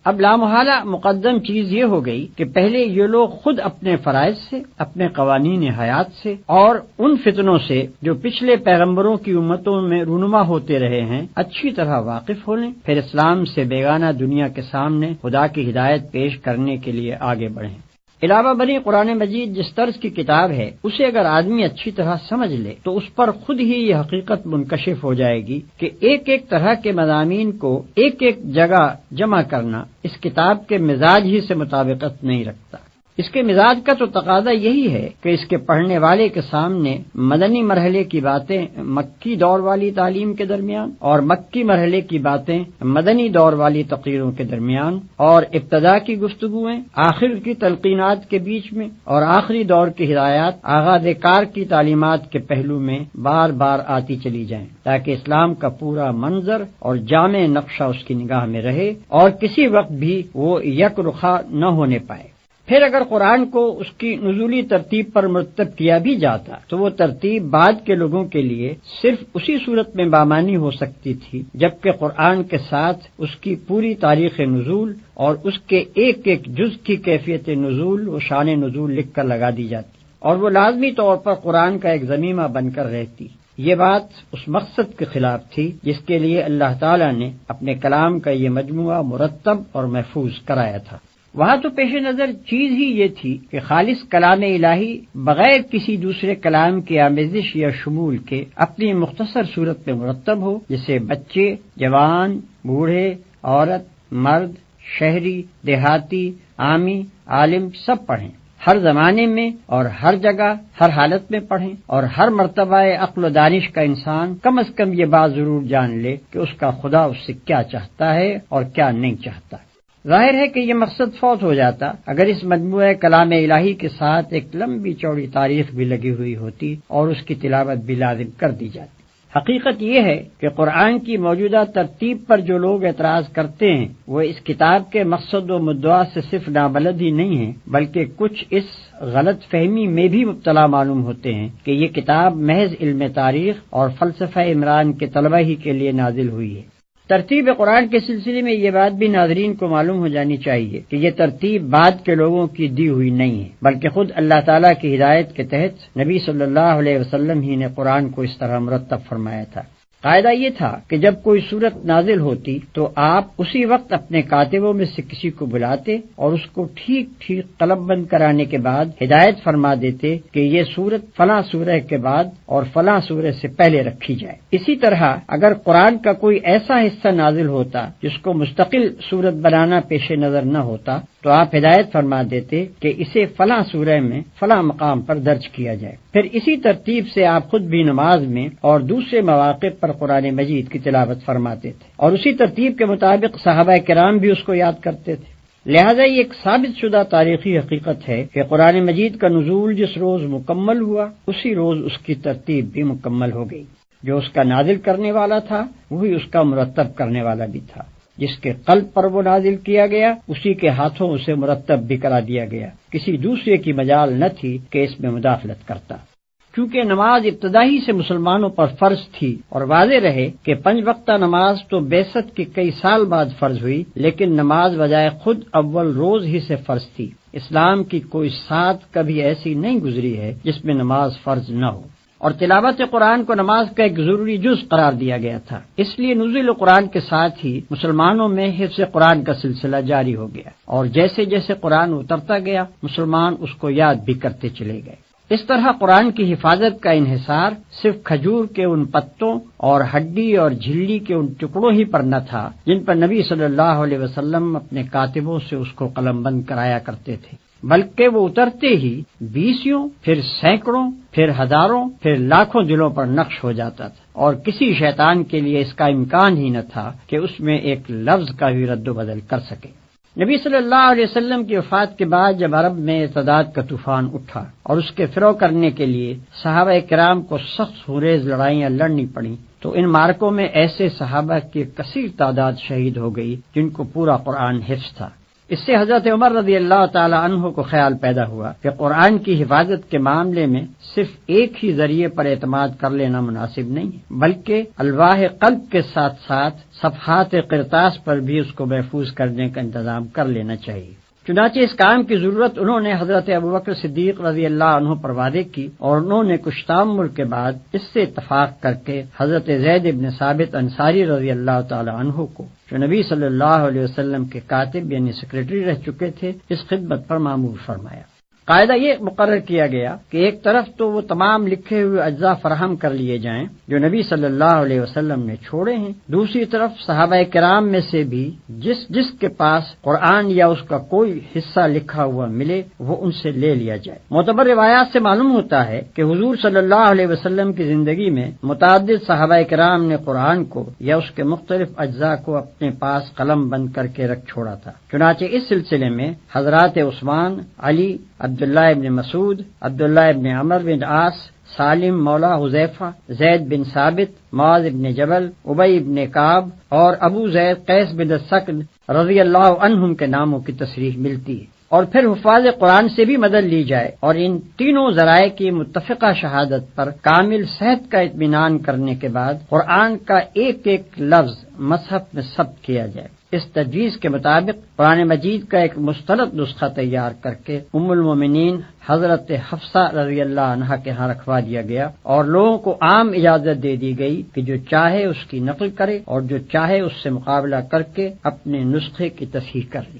اب لامحالہ مقدم چیز یہ ہو گئی کہ پہلے یہ لوگ خود اپنے فرائض سے، اپنے قوانین حیات سے اور ان فتنوں سے جو پچھلے پیغمبروں کی امتوں میں رونما ہوتے رہے ہیں اچھی طرح واقف ہو لیں، پھر اسلام سے بیگانہ دنیا کے سامنے خدا کی ہدایت پیش کرنے کے لیے آگے بڑھیں۔ علاوہ بری قرآن مجید جس طرز کی کتاب ہے اسے اگر آدمی اچھی طرح سمجھ لے تو اس پر خود ہی یہ حقیقت منکشف ہو جائے گی کہ ایک ایک طرح کے مضامین کو ایک ایک جگہ جمع کرنا اس کتاب کے مزاج ہی سے مطابقت نہیں رکھتا۔ اس کے مزاج کا تو تقاضا یہی ہے کہ اس کے پڑھنے والے کے سامنے مدنی مرحلے کی باتیں مکی دور والی تعلیم کے درمیان اور مکی مرحلے کی باتیں مدنی دور والی تقریروں کے درمیان اور ابتدا کی گفتگویں آخر کی تلقینات کے بیچ میں اور آخری دور کی ہدایات آغاز کار کی تعلیمات کے پہلو میں بار بار آتی چلی جائیں، تاکہ اسلام کا پورا منظر اور جامع نقشہ اس کی نگاہ میں رہے اور کسی وقت بھی وہ یک رخا نہ ہونے پائے۔ پھر اگر قرآن کو اس کی نزولی ترتیب پر مرتب کیا بھی جاتا تو وہ ترتیب بعد کے لوگوں کے لیے صرف اسی صورت میں بامانی ہو سکتی تھی جبکہ قرآن کے ساتھ اس کی پوری تاریخ نزول اور اس کے ایک ایک جز کی کیفیت نزول و شان نزول لکھ کر لگا دی جاتی اور وہ لازمی طور پر قرآن کا ایک ضمیمہ بن کر رہتی۔ یہ بات اس مقصد کے خلاف تھی جس کے لیے اللہ تعالیٰ نے اپنے کلام کا یہ مجموعہ مرتب اور محفوظ کرایا تھا۔ وہاں تو پیش نظر چیز ہی یہ تھی کہ خالص کلام الہی بغیر کسی دوسرے کلام کی آمیزش یا شمول کے اپنی مختصر صورت میں مرتب ہو، جسے بچے، جوان، بوڑھے، عورت، مرد، شہری، دیہاتی، عامی، عالم سب پڑھیں، ہر زمانے میں اور ہر جگہ ہر حالت میں پڑھیں، اور ہر مرتبہ عقل و دانش کا انسان کم از کم یہ بات ضرور جان لے کہ اس کا خدا اس سے کیا چاہتا ہے اور کیا نہیں چاہتا۔ ظاہر ہے کہ یہ مقصد فوت ہو جاتا اگر اس مجموعہ کلام الہی کے ساتھ ایک لمبی چوڑی تاریخ بھی لگی ہوئی ہوتی اور اس کی تلاوت بھی لازم کر دی جاتی۔ حقیقت یہ ہے کہ قرآن کی موجودہ ترتیب پر جو لوگ اعتراض کرتے ہیں وہ اس کتاب کے مقصد و مدعا سے صرف نابلد ہی نہیں ہیں بلکہ کچھ اس غلط فہمی میں بھی مبتلا معلوم ہوتے ہیں کہ یہ کتاب محض علم تاریخ اور فلسفہ عمران کے طلبہ ہی کے لیے نازل ہوئی ہے۔ ترتیب قرآن کے سلسلے میں یہ بات بھی ناظرین کو معلوم ہو جانی چاہیے کہ یہ ترتیب بعد کے لوگوں کی دی ہوئی نہیں ہے بلکہ خود اللہ تعالیٰ کی ہدایت کے تحت نبی صلی اللہ علیہ وسلم ہی نے قرآن کو اس طرح مرتب فرمایا تھا۔ قاعدہ یہ تھا کہ جب کوئی صورت نازل ہوتی تو آپ اسی وقت اپنے کاتبوں میں سے کسی کو بلاتے اور اس کو ٹھیک ٹھیک قلم بند کرانے کے بعد ہدایت فرما دیتے کہ یہ صورت فلاں سورہ کے بعد اور فلاں سورہ سے پہلے رکھی جائے۔ اسی طرح اگر قرآن کا کوئی ایسا حصہ نازل ہوتا جس کو مستقل صورت بنانا پیش نظر نہ ہوتا تو آپ ہدایت فرما دیتے کہ اسے فلاں سورہ میں فلاں مقام پر درج کیا جائے۔ پھر اسی ترتیب سے آپ خود بھی نماز میں اور دوسرے مواقع پر قرآن مجید کی تلاوت فرماتے تھے اور اسی ترتیب کے مطابق صحابہ کرام بھی اس کو یاد کرتے تھے۔ لہذا یہ ایک ثابت شدہ تاریخی حقیقت ہے کہ قرآن مجید کا نزول جس روز مکمل ہوا اسی روز اس کی ترتیب بھی مکمل ہو گئی۔ جو اس کا نازل کرنے والا تھا وہی اس کا مرتب کرنے والا بھی تھا، جس کے قلب پر وہ نازل کیا گیا اسی کے ہاتھوں اسے مرتب بھی کرا دیا گیا، کسی دوسرے کی مجال نہ تھی کہ اس میں مداخلت کرتا۔ چونکہ نماز ابتدائی سے مسلمانوں پر فرض تھی اور واضح رہے کہ 5 وقتہ نماز تو بعثت کے کئی سال بعد فرض ہوئی، لیکن نماز بجائے خود اول روز ہی سے فرض تھی۔ اسلام کی کوئی سات کبھی ایسی نہیں گزری ہے جس میں نماز فرض نہ ہو، اور تلاوت قرآن کو نماز کا ایک ضروری جز قرار دیا گیا تھا۔ اس لیے نزول قرآن کے ساتھ ہی مسلمانوں میں حفظ قرآن کا سلسلہ جاری ہو گیا، اور جیسے جیسے قرآن اترتا گیا مسلمان اس کو یاد بھی کرتے چلے گئے۔ اس طرح قرآن کی حفاظت کا انحصار صرف کھجور کے ان پتوں اور ہڈی اور جھلی کے ان ٹکڑوں ہی پر نہ تھا جن پر نبی صلی اللہ علیہ وسلم اپنے کاتبوں سے اس کو قلم بند کرایا کرتے تھے، بلکہ وہ اترتے ہی 20 پھر سینکڑوں پھر ہزاروں پھر لاکھوں دلوں پر نقش ہو جاتا تھا، اور کسی شیطان کے لیے اس کا امکان ہی نہ تھا کہ اس میں ایک لفظ کا بھی رد و بدل کر سکے۔ نبی صلی اللہ علیہ وسلم کی وفات کے بعد جب عرب میں ارتداد کا طوفان اٹھا اور اس کے فرو کرنے کے لیے صحابہ کرام کو سخت خونریز لڑائیاں لڑنی پڑیں، تو ان مارکوں میں ایسے صحابہ کی کثیر تعداد شہید ہو گئی جن کو پورا قرآن حفظ تھا۔ اس سے حضرت عمر رضی اللہ تعالی عنہ کو خیال پیدا ہوا کہ قرآن کی حفاظت کے معاملے میں صرف ایک ہی ذریعے پر اعتماد کر لینا مناسب نہیں ہے، بلکہ الواح قلب کے ساتھ ساتھ صفحات قرطاس پر بھی اس کو محفوظ کرنے کا انتظام کر لینا چاہیے۔ چنانچہ اس کام کی ضرورت انہوں نے حضرت ابوبکر صدیق رضی اللہ عنہ پر واضح کی، اور انہوں نے کچھ تامل کے بعد اس سے اتفاق کر کے حضرت زید بن ثابت انصاری رضی اللہ تعالی عنہ کو، جو نبی صلی اللہ علیہ وسلم کے کاتب یعنی سیکریٹری رہ چکے تھے، اس خدمت پر مامور فرمایا۔ قاعدہ یہ مقرر کیا گیا کہ ایک طرف تو وہ تمام لکھے ہوئے اجزاء فراہم کر لیے جائیں جو نبی صلی اللہ علیہ وسلم نے چھوڑے ہیں، دوسری طرف صحابہ کرام میں سے بھی جس کے پاس قرآن یا اس کا کوئی حصہ لکھا ہوا ملے وہ ان سے لے لیا جائے۔ معتبر روایات سے معلوم ہوتا ہے کہ حضور صلی اللہ علیہ وسلم کی زندگی میں متعدد صحابہ کرام نے قرآن کو یا اس کے مختلف اجزاء کو اپنے پاس قلم بند کر کے رکھ چھوڑا تھا۔ چنانچہ اس سلسلے میں حضرات عثمان، علی، عبداللہ ابن مسعود، عبداللہ ابن عمر بن عاص، سالم مولا حذیفہ، زید بن ثابت، معاذ بن جبل، ابی بن کعب اور ابو زید قیس بن السکن رضی اللہ عنہم کے ناموں کی تصریح ملتی ہے۔ اور پھر حفاظ قرآن سے بھی مدد لی جائے اور ان تینوں ذرائع کی متفقہ شہادت پر کامل صحت کا اطمینان کرنے کے بعد قرآن کا ایک ایک لفظ مصحف میں ثبت کیا جائے۔ اس تجویز کے مطابق قرآن مجید کا ایک مستند نسخہ تیار کر کے ام المومنین حضرت حفصہ رضی اللہ عنہا کے ہاں رکھوا دیا گیا، اور لوگوں کو عام اجازت دے دی گئی کہ جو چاہے اس کی نقل کرے اور جو چاہے اس سے مقابلہ کر کے اپنے نسخے کی تصحیح کر لے۔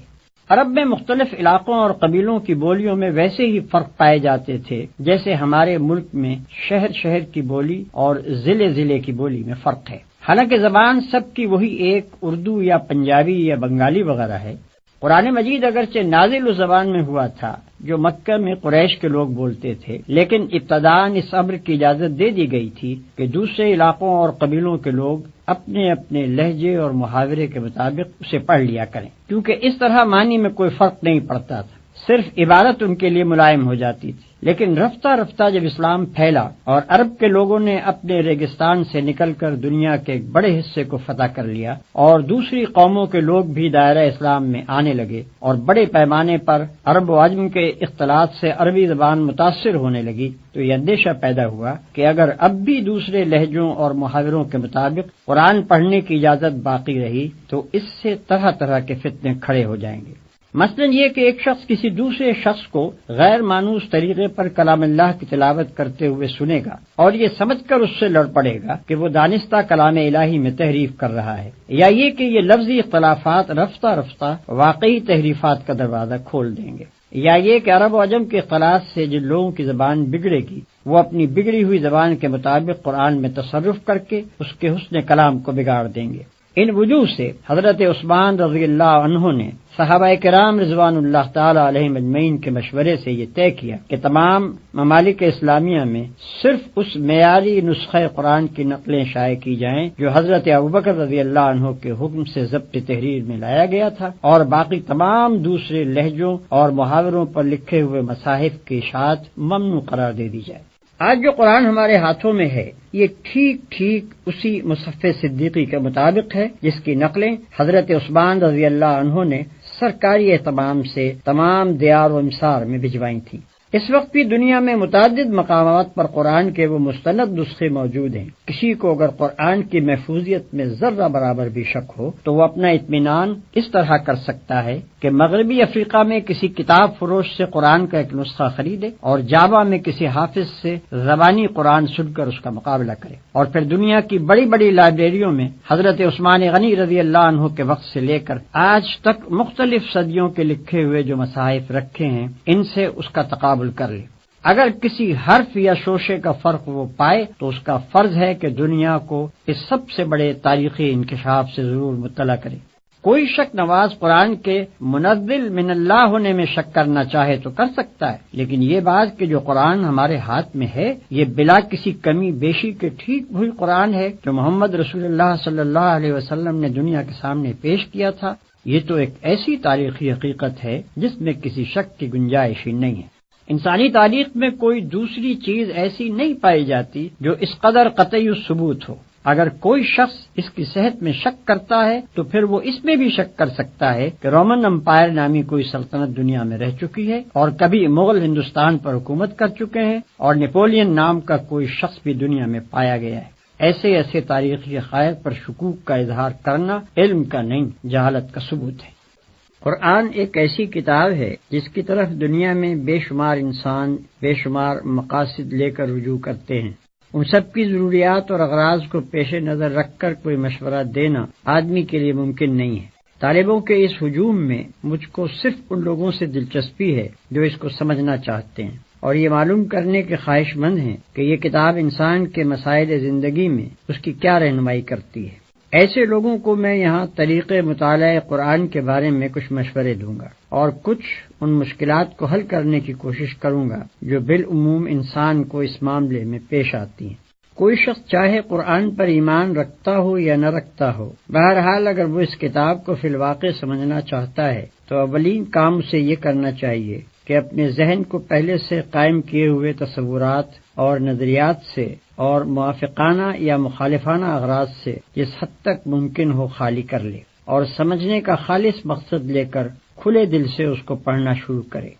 عرب میں مختلف علاقوں اور قبیلوں کی بولیوں میں ویسے ہی فرق پائے جاتے تھے جیسے ہمارے ملک میں شہر کی بولی اور ضلع کی بولی میں فرق ہے۔ حالانکہ زبان سب کی وہی ایک اردو یا پنجابی یا بنگالی وغیرہ ہے۔ قرآن مجید اگرچہ نازل اس زبان میں ہوا تھا جو مکہ میں قریش کے لوگ بولتے تھے، لیکن ابتداً اس امر کی اجازت دے دی گئی تھی کہ دوسرے علاقوں اور قبیلوں کے لوگ اپنے اپنے لہجے اور محاورے کے مطابق اسے پڑھ لیا کریں، کیونکہ اس طرح معنی میں کوئی فرق نہیں پڑتا تھا، صرف عبارت ان کے لیے ملائم ہو جاتی تھی۔ لیکن رفتہ رفتہ جب اسلام پھیلا اور عرب کے لوگوں نے اپنے ریگستان سے نکل کر دنیا کے ایک بڑے حصے کو فتح کر لیا اور دوسری قوموں کے لوگ بھی دائرہ اسلام میں آنے لگے اور بڑے پیمانے پر عرب و عجم کے اختلاط سے عربی زبان متاثر ہونے لگی، تو یہ اندیشہ پیدا ہوا کہ اگر اب بھی دوسرے لہجوں اور محاوروں کے مطابق قرآن پڑھنے کی اجازت باقی رہی تو اس سے طرح طرح کے فتنے کھڑے ہو جائیں گے۔ مثلا یہ کہ ایک شخص کسی دوسرے شخص کو غیر مانوس طریقے پر کلام اللہ کی تلاوت کرتے ہوئے سنے گا اور یہ سمجھ کر اس سے لڑ پڑے گا کہ وہ دانستہ کلام الہی میں تحریف کر رہا ہے، یا یہ کہ یہ لفظی اختلافات رفتہ رفتہ واقعی تحریفات کا دروازہ کھول دیں گے، یا یہ کہ عرب و عجم کے اختلاط سے جن لوگوں کی زبان بگڑے گی وہ اپنی بگڑی ہوئی زبان کے مطابق قرآن میں تصرف کر کے اس کے حسن کلام کو بگاڑ دیں گے۔ ان وجوہ سے حضرت عثمان رضی اللہ عنہ نے صحابہ کرام رضوان اللہ تعالی علیہم اجمعین کے مشورے سے یہ طے کیا کہ تمام ممالک اسلامیہ میں صرف اس معیاری نسخہ قرآن کی نقلیں شائع کی جائیں جو حضرت ابوبکر رضی اللہ عنہ کے حکم سے ضبط تحریر میں لایا گیا تھا، اور باقی تمام دوسرے لہجوں اور محاوروں پر لکھے ہوئے مصاحف کی اشاعت ممنوع قرار دے دی جائے۔ آج جو قرآن ہمارے ہاتھوں میں ہے یہ ٹھیک اسی مصحف صدیقی کے مطابق ہے جس کی نقلیں حضرت عثمان رضی اللہ عنہ نے سرکاری اہتمام سے تمام دیار و امسار میں بھجوائی تھیں۔ اس وقت بھی دنیا میں متعدد مقامات پر قرآن کے وہ مستند نسخے موجود ہیں۔ کسی کو اگر قرآن کی محفوظیت میں ذرہ برابر بھی شک ہو تو وہ اپنا اطمینان اس طرح کر سکتا ہے کہ مغربی افریقہ میں کسی کتاب فروش سے قرآن کا ایک نسخہ خریدے اور جاوا میں کسی حافظ سے زبانی قرآن سن کر اس کا مقابلہ کرے، اور پھر دنیا کی بڑی بڑی لائبریریوں میں حضرت عثمان غنی رضی اللہ عنہ کے وقت سے لے کر آج تک مختلف صدیوں کے لکھے ہوئے جو مصاحف رکھے ہیں ان سے اس کا تقابل کر لے۔ اگر کسی حرف یا شوشے کا فرق وہ پائے تو اس کا فرض ہے کہ دنیا کو اس سب سے بڑے تاریخی انکشاف سے ضرور مطلع کرے۔ کوئی شک نواز قرآن کے منزل من اللہ ہونے میں شک کرنا چاہے تو کر سکتا ہے، لیکن یہ بات کہ جو قرآن ہمارے ہاتھ میں ہے یہ بلا کسی کمی بیشی کے ٹھیک وہی قرآن ہے جو محمد رسول اللہ صلی اللہ علیہ وسلم نے دنیا کے سامنے پیش کیا تھا، یہ تو ایک ایسی تاریخی حقیقت ہے جس میں کسی شک کی گنجائش ہی نہیں ہے۔ انسانی تاریخ میں کوئی دوسری چیز ایسی نہیں پائی جاتی جو اس قدر قطعی الثبوت ہو۔ اگر کوئی شخص اس کی صحت میں شک کرتا ہے تو پھر وہ اس میں بھی شک کر سکتا ہے کہ رومن امپائر نامی کوئی سلطنت دنیا میں رہ چکی ہے اور کبھی مغل ہندوستان پر حکومت کر چکے ہیں اور نیپولین نام کا کوئی شخص بھی دنیا میں پایا گیا ہے۔ ایسے تاریخی حقائق پر شکوک کا اظہار کرنا علم کا نہیں، جہالت کا ثبوت ہے۔ قرآن ایک ایسی کتاب ہے جس کی طرف دنیا میں بے شمار انسان بے شمار مقاصد لے کر رجوع کرتے ہیں۔ ان سب کی ضروریات اور اغراض کو پیش نظر رکھ کر کوئی مشورہ دینا آدمی کے لیے ممکن نہیں ہے۔ طالبوں کے اس ہجوم میں مجھ کو صرف ان لوگوں سے دلچسپی ہے جو اس کو سمجھنا چاہتے ہیں اور یہ معلوم کرنے کے خواہش مند ہیں کہ یہ کتاب انسان کے مسائل زندگی میں اس کی کیا رہنمائی کرتی ہے۔ ایسے لوگوں کو میں یہاں طریقے مطالعہ قرآن کے بارے میں کچھ مشورے دوں گا اور کچھ ان مشکلات کو حل کرنے کی کوشش کروں گا جو بالعموم انسان کو اس معاملے میں پیش آتی ہیں۔ کوئی شخص چاہے قرآن پر ایمان رکھتا ہو یا نہ رکھتا ہو، بہرحال اگر وہ اس کتاب کو فی الواقع سمجھنا چاہتا ہے تو اولین کام اسے یہ کرنا چاہیے کہ اپنے ذہن کو پہلے سے قائم کیے ہوئے تصورات اور نظریات سے اور موافقانہ یا مخالفانہ اغراض سے جس حد تک ممکن ہو خالی کر لے اور سمجھنے کا خالص مقصد لے کر کھلے دل سے اس کو پڑھنا شروع کرے۔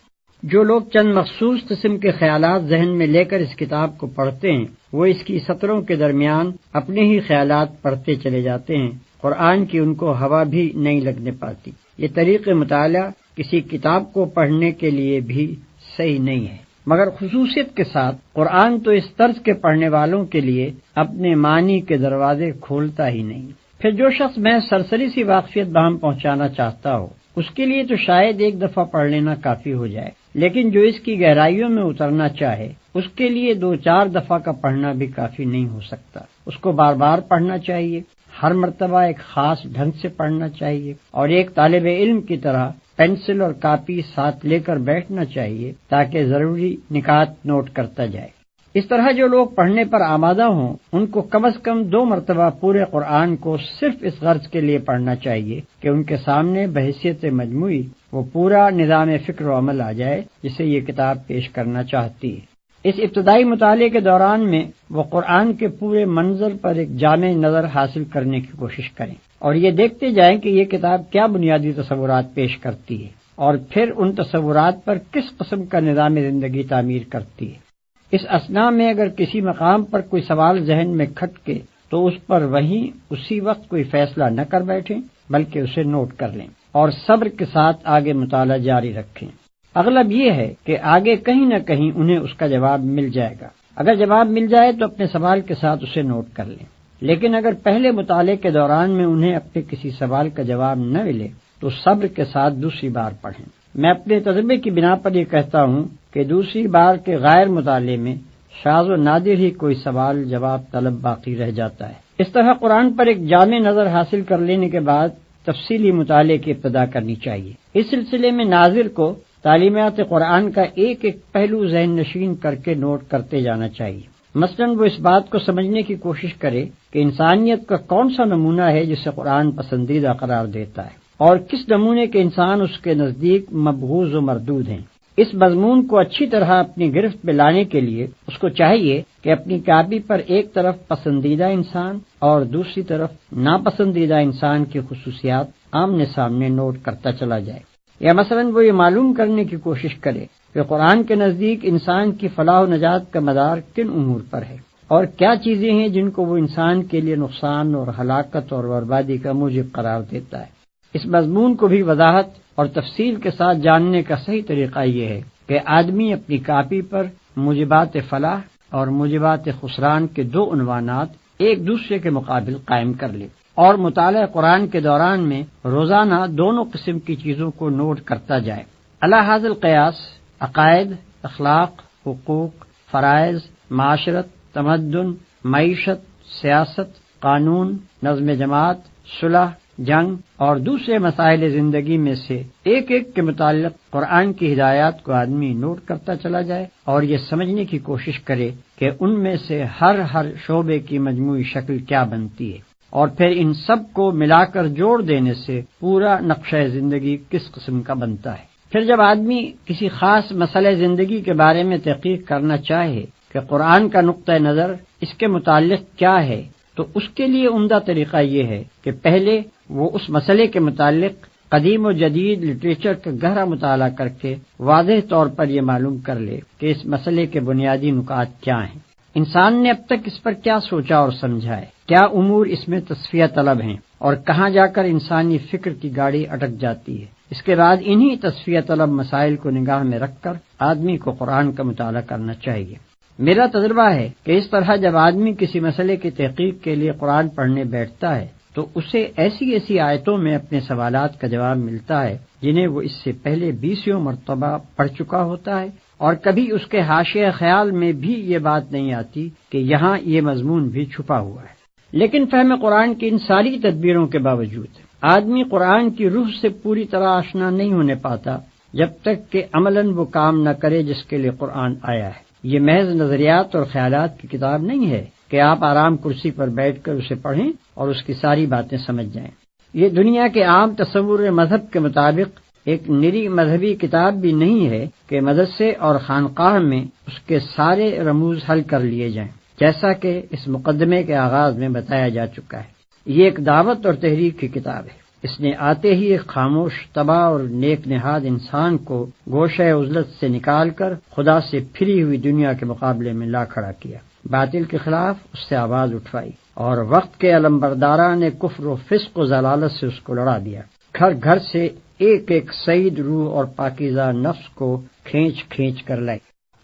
جو لوگ چند مخصوص قسم کے خیالات ذہن میں لے کر اس کتاب کو پڑھتے ہیں وہ اس کی سطروں کے درمیان اپنے ہی خیالات پڑھتے چلے جاتے ہیں، قرآن کی ان کو ہوا بھی نہیں لگنے پاتی۔ یہ طریق مطالعہ کسی کتاب کو پڑھنے کے لیے بھی صحیح نہیں ہے، مگر خصوصیت کے ساتھ قرآن تو اس طرز کے پڑھنے والوں کے لیے اپنے معنی کے دروازے کھولتا ہی نہیں۔ پھر جو شخص میں سرسری سی واقفیت بہم پہنچانا چاہتا ہو اس کے لیے تو شاید ایک دفعہ پڑھ لینا کافی ہو جائے، لیکن جو اس کی گہرائیوں میں اترنا چاہے اس کے لیے 2-4 دفعہ کا پڑھنا بھی کافی نہیں ہو سکتا۔ اس کو بار بار پڑھنا چاہیے، ہر مرتبہ ایک خاص ڈھنگ سے پڑھنا چاہیے اور ایک طالب علم کی طرح پینسل اور کاپی ساتھ لے کر بیٹھنا چاہیے تاکہ ضروری نکات نوٹ کرتا جائے۔ اس طرح جو لوگ پڑھنے پر آمادہ ہوں ان کو کم از کم 2 مرتبہ پورے قرآن کو صرف اس غرض کے لیے پڑھنا چاہیے کہ ان کے سامنے بحیثیت مجموعی وہ پورا نظام فکر و عمل آ جائے جسے یہ کتاب پیش کرنا چاہتی ہے۔ اس ابتدائی مطالعے کے دوران میں وہ قرآن کے پورے منظر پر ایک جامع نظر حاصل کرنے کی کوشش کریں اور یہ دیکھتے جائیں کہ یہ کتاب کیا بنیادی تصورات پیش کرتی ہے اور پھر ان تصورات پر کس قسم کا نظام زندگی تعمیر کرتی ہے۔ اس اثناء میں اگر کسی مقام پر کوئی سوال ذہن میں کھٹکے تو اس پر وہیں اسی وقت کوئی فیصلہ نہ کر بیٹھیں بلکہ اسے نوٹ کر لیں اور صبر کے ساتھ آگے مطالعہ جاری رکھیں۔ اغلب یہ ہے کہ آگے کہیں نہ کہیں انہیں اس کا جواب مل جائے گا۔ اگر جواب مل جائے تو اپنے سوال کے ساتھ اسے نوٹ کر لیں، لیکن اگر پہلے مطالعے کے دوران میں انہیں اپنے کسی سوال کا جواب نہ ملے تو صبر کے ساتھ دوسری بار پڑھیں۔ میں اپنے تجربے کی بنا پر یہ کہتا ہوں کہ دوسری بار کے غیر مطالعے میں شاذ و نادر ہی کوئی سوال جواب طلب باقی رہ جاتا ہے۔ اس طرح قرآن پر ایک جامع نظر حاصل کر لینے کے بعد تفصیلی مطالعے کی ابتدا کرنی چاہیے۔ اس سلسلے میں ناظر کو تعلیمات قرآن کا ایک ایک پہلو ذہن نشین کر کے نوٹ کرتے جانا چاہیے۔ مثلاً وہ اس بات کو سمجھنے کی کوشش کرے کہ انسانیت کا کون سا نمونہ ہے جسے قرآن پسندیدہ قرار دیتا ہے اور کس نمونے کے انسان اس کے نزدیک مبغوض و مردود ہیں۔ اس مضمون کو اچھی طرح اپنی گرفت میں لانے کے لیے اس کو چاہیے کہ اپنی کاپی پر ایک طرف پسندیدہ انسان اور دوسری طرف ناپسندیدہ انسان کی خصوصیات آمنے سامنے نوٹ کرتا چلا جائے، یا مثلاً وہ یہ معلوم کرنے کی کوشش کرے کہ قرآن کے نزدیک انسان کی فلاح و نجات کا مدار کن امور پر ہے اور کیا چیزیں ہیں جن کو وہ انسان کے لیے نقصان اور ہلاکت اور بربادی کا موجب قرار دیتا ہے۔ اس مضمون کو بھی وضاحت اور تفصیل کے ساتھ جاننے کا صحیح طریقہ یہ ہے کہ آدمی اپنی کاپی پر موجبات فلاح اور موجبات خسران کے 2 عنوانات ایک دوسرے کے مقابل قائم کر لے اور مطالعہ قرآن کے دوران میں روزانہ دونوں قسم کی چیزوں کو نوٹ کرتا جائے۔ علی ھذا القیاس عقائد، اخلاق، حقوق، فرائض، معاشرت، تمدن، معیشت، سیاست، قانون، نظم جماعت، صلح، جنگ اور دوسرے مسائل زندگی میں سے ایک ایک کے متعلق قرآن کی ہدایات کو آدمی نوٹ کرتا چلا جائے اور یہ سمجھنے کی کوشش کرے کہ ان میں سے ہر شعبے کی مجموعی شکل کیا بنتی ہے، اور پھر ان سب کو ملا کر جوڑ دینے سے پورا نقشہ زندگی کس قسم کا بنتا ہے۔ پھر جب آدمی کسی خاص مسئلہ زندگی کے بارے میں تحقیق کرنا چاہے کہ قرآن کا نقطہ نظر اس کے متعلق کیا ہے، تو اس کے لیے عمدہ طریقہ یہ ہے کہ پہلے وہ اس مسئلے کے متعلق قدیم و جدید لٹریچر کا گہرا مطالعہ کر کے واضح طور پر یہ معلوم کر لے کہ اس مسئلے کے بنیادی نکات کیا ہیں، انسان نے اب تک اس پر کیا سوچا اور سمجھا ہے، کیا امور اس میں تصفیہ طلب ہیں اور کہاں جا کر انسانی فکر کی گاڑی اٹک جاتی ہے۔ اس کے بعد انہی تصفیہ طلب مسائل کو نگاہ میں رکھ کر آدمی کو قرآن کا مطالعہ کرنا چاہیے۔ میرا تجربہ ہے کہ اس طرح جب آدمی کسی مسئلے کی تحقیق کے لیے قرآن پڑھنے بیٹھتا ہے تو اسے ایسی آیتوں میں اپنے سوالات کا جواب ملتا ہے جنہیں وہ اس سے پہلے 20 مرتبہ پڑھ چکا ہوتا ہے، اور کبھی اس کے حاشیہ خیال میں بھی یہ بات نہیں آتی کہ یہاں یہ مضمون بھی چھپا ہوا ہے۔ لیکن فہم قرآن کی ان ساری تدبیروں کے باوجود آدمی قرآن کی روح سے پوری طرح آشنا نہیں ہونے پاتا جب تک کہ عملاً وہ کام نہ کرے جس کے لیے قرآن آیا ہے۔ یہ محض نظریات اور خیالات کی کتاب نہیں ہے کہ آپ آرام کرسی پر بیٹھ کر اسے پڑھیں اور اس کی ساری باتیں سمجھ جائیں۔ یہ دنیا کے عام تصور مذہب کے مطابق ایک نری مذہبی کتاب بھی نہیں ہے کہ مدرسے اور خانقاہ میں اس کے سارے رموز حل کر لیے جائیں، جیسا کہ اس مقدمے کے آغاز میں بتایا جا چکا ہے۔ یہ ایک دعوت اور تحریک کی کتاب ہے۔ اس نے آتے ہی ایک خاموش، تباہ اور نیک نہاد انسان کو گوشہ عزلت سے نکال کر خدا سے پھری ہوئی دنیا کے مقابلے میں لا کھڑا کیا، باطل کے خلاف اس سے آواز اٹھوائی، اور وقت کے علمبرداران نے کفر و فسق و ضلالت سے اس کو لڑا دیا۔ گھر گھر سے ایک ایک سعید روح اور پاکیزہ نفس کو کھینچ کھینچ کر لائی،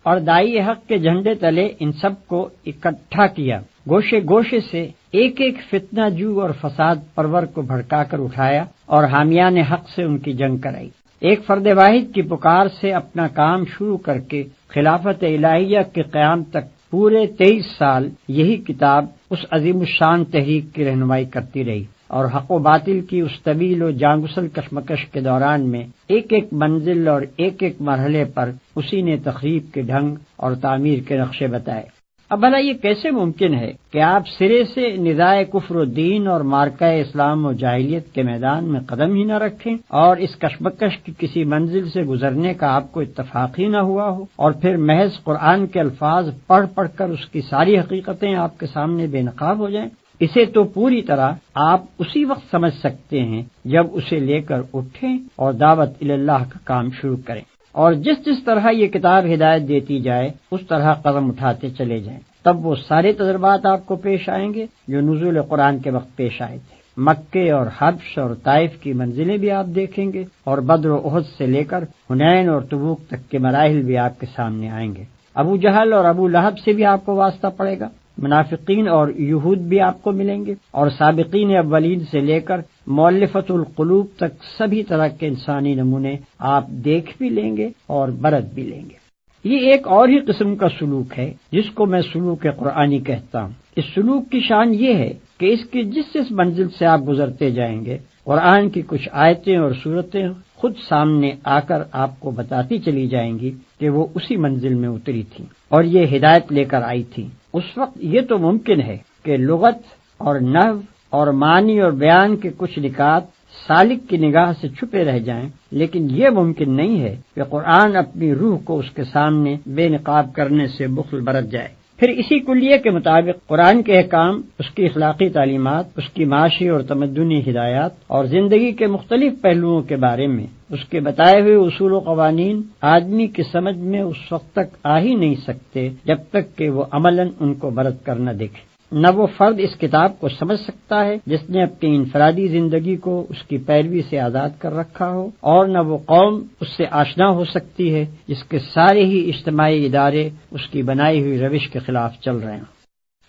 اور دائی حق کے جھنڈے تلے ان سب کو اکٹھا کیا۔ گوشے گوشے سے ایک ایک فتنہ جو اور فساد پرور کو بھڑکا کر اٹھایا اور حامیان حق سے ان کی جنگ کرائی۔ ایک فرد واحد کی پکار سے اپنا کام شروع کر کے خلافت الہیہ کے قیام تک پورے 23 سال یہی کتاب اس عظیم الشان تحریک کی رہنمائی کرتی رہی، اور حق و باطل کی اس طویل و جانگسل کشمکش کے دوران میں ایک ایک منزل اور ایک ایک مرحلے پر اسی نے تخریب کے ڈھنگ اور تعمیر کے نقشے بتائے۔ اب بھلا یہ کیسے ممکن ہے کہ آپ سرے سے نزاع کفر و دین اور مارکہ اسلام و جاہلیت کے میدان میں قدم ہی نہ رکھیں، اور اس کشمکش کی کسی منزل سے گزرنے کا آپ کو اتفاق ہی نہ ہوا ہو، اور پھر محض قرآن کے الفاظ پڑھ پڑھ کر اس کی ساری حقیقتیں آپ کے سامنے بے نقاب ہو جائیں؟ اسے تو پوری طرح آپ اسی وقت سمجھ سکتے ہیں جب اسے لے کر اٹھیں اور دعوت اللہ کا کام شروع کریں، اور جس طرح یہ کتاب ہدایت دیتی جائے اس طرح قدم اٹھاتے چلے جائیں۔ تب وہ سارے تجربات آپ کو پیش آئیں گے جو نزول قرآن کے وقت پیش آئے تھے۔ مکے اور حبش اور طائف کی منزلیں بھی آپ دیکھیں گے، اور بدر و احد سے لے کر حنین اور تبوک تک کے مراحل بھی آپ کے سامنے آئیں گے۔ ابو جہل اور ابو لہب سے بھی آپ کو واسطہ پڑے گا، منافقین اور یہود بھی آپ کو ملیں گے، اور سابقین اولین سے لے کر مؤلفۃ القلوب تک سبھی طرح کے انسانی نمونے آپ دیکھ بھی لیں گے اور برت بھی لیں گے۔ یہ ایک اور ہی قسم کا سلوک ہے جس کو میں سلوک قرآنی کہتا ہوں۔ اس سلوک کی شان یہ ہے کہ اس کی جس منزل سے آپ گزرتے جائیں گے قرآن کی کچھ آیتیں اور صورتیں خود سامنے آ کر آپ کو بتاتی چلی جائیں گی کہ وہ اسی منزل میں اتری تھیں اور یہ ہدایت لے کر آئی تھیں۔ اس وقت یہ تو ممکن ہے کہ لغت اور نحو اور معنی اور بیان کے کچھ نکات سالک کی نگاہ سے چھپے رہ جائیں، لیکن یہ ممکن نہیں ہے کہ قرآن اپنی روح کو اس کے سامنے بے نقاب کرنے سے بخل برت جائے۔ پھر اسی کلیے کے مطابق قرآن کے احکام، اس کی اخلاقی تعلیمات، اس کی معاشی اور تمدنی ہدایات اور زندگی کے مختلف پہلوؤں کے بارے میں اس کے بتائے ہوئے اصول و قوانین آدمی کی سمجھ میں اس وقت تک آ ہی نہیں سکتے جب تک کہ وہ عملاً ان کو برت کر نہ دیکھے۔ نہ وہ فرد اس کتاب کو سمجھ سکتا ہے جس نے اپنی انفرادی زندگی کو اس کی پیروی سے آزاد کر رکھا ہو، اور نہ وہ قوم اس سے آشنا ہو سکتی ہے جس کے سارے ہی اجتماعی ادارے اس کی بنائی ہوئی روش کے خلاف چل رہے ہیں۔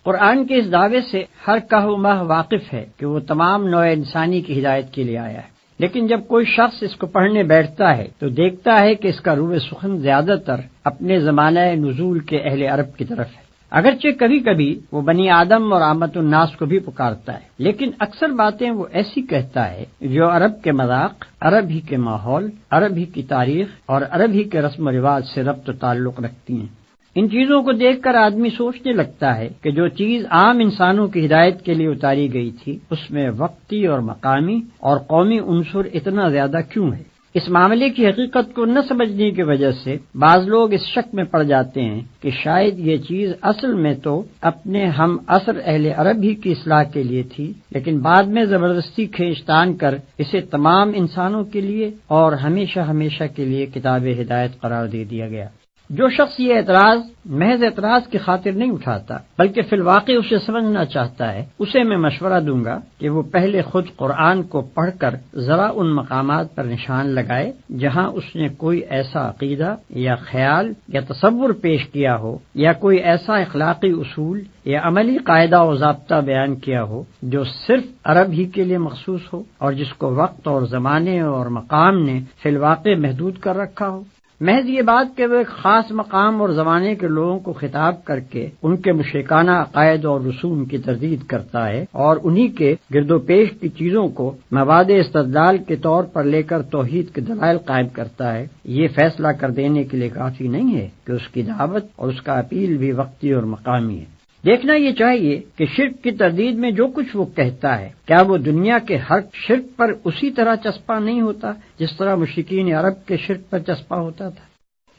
قرآن کے اس دعوے سے ہر کہہ و مہ واقف ہے کہ وہ تمام نوع انسانی کی ہدایت کے لیے آیا ہے، لیکن جب کوئی شخص اس کو پڑھنے بیٹھتا ہے تو دیکھتا ہے کہ اس کا روح سخن زیادہ تر اپنے زمانہ نزول کے اہل عرب کی طرف ہے۔ اگرچہ کبھی کبھی وہ بنی آدم اور عامت الناس کو بھی پکارتا ہے، لیکن اکثر باتیں وہ ایسی کہتا ہے جو عرب کے مذاق، عرب ہی کے ماحول، عرب ہی کی تاریخ اور عرب ہی کے رسم و رواج سے ربط و تعلق رکھتی ہیں۔ ان چیزوں کو دیکھ کر آدمی سوچنے لگتا ہے کہ جو چیز عام انسانوں کی ہدایت کے لیے اتاری گئی تھی اس میں وقتی اور مقامی اور قومی عنصر اتنا زیادہ کیوں ہے۔ اس معاملے کی حقیقت کو نہ سمجھنے کی وجہ سے بعض لوگ اس شک میں پڑ جاتے ہیں کہ شاید یہ چیز اصل میں تو اپنے ہم عصر اہل عرب ہی کی اصلاح کے لیے تھی، لیکن بعد میں زبردستی کھینچ تان کر اسے تمام انسانوں کے لیے اور ہمیشہ ہمیشہ کے لیے کتاب ہدایت قرار دے دیا گیا۔ جو شخص یہ اعتراض محض اعتراض کی خاطر نہیں اٹھاتا بلکہ فی الواقع اسے سمجھنا چاہتا ہے، اسے میں مشورہ دوں گا کہ وہ پہلے خود قرآن کو پڑھ کر ذرا ان مقامات پر نشان لگائے جہاں اس نے کوئی ایسا عقیدہ یا خیال یا تصور پیش کیا ہو یا کوئی ایسا اخلاقی اصول یا عملی قاعدہ و ضابطہ بیان کیا ہو جو صرف عرب ہی کے لیے مخصوص ہو اور جس کو وقت اور زمانے اور مقام نے فی الواقع محدود کر رکھا ہو۔ محض یہ بات کہ وہ ایک خاص مقام اور زمانے کے لوگوں کو خطاب کر کے ان کے مشرکانہ عقائد اور رسوم کی تردید کرتا ہے اور انہی کے گرد و پیش کی چیزوں کو مواد استدلال کے طور پر لے کر توحید کے دلائل قائم کرتا ہے، یہ فیصلہ کر دینے کے لیے کافی نہیں ہے کہ اس کی دعوت اور اس کا اپیل بھی وقتی اور مقامی ہے۔ دیکھنا یہ چاہیے کہ شرک کی تردید میں جو کچھ وہ کہتا ہے کیا وہ دنیا کے ہر شرک پر اسی طرح چسپاں نہیں ہوتا جس طرح مشرکین عرب کے شرک پر چسپاں ہوتا تھا؟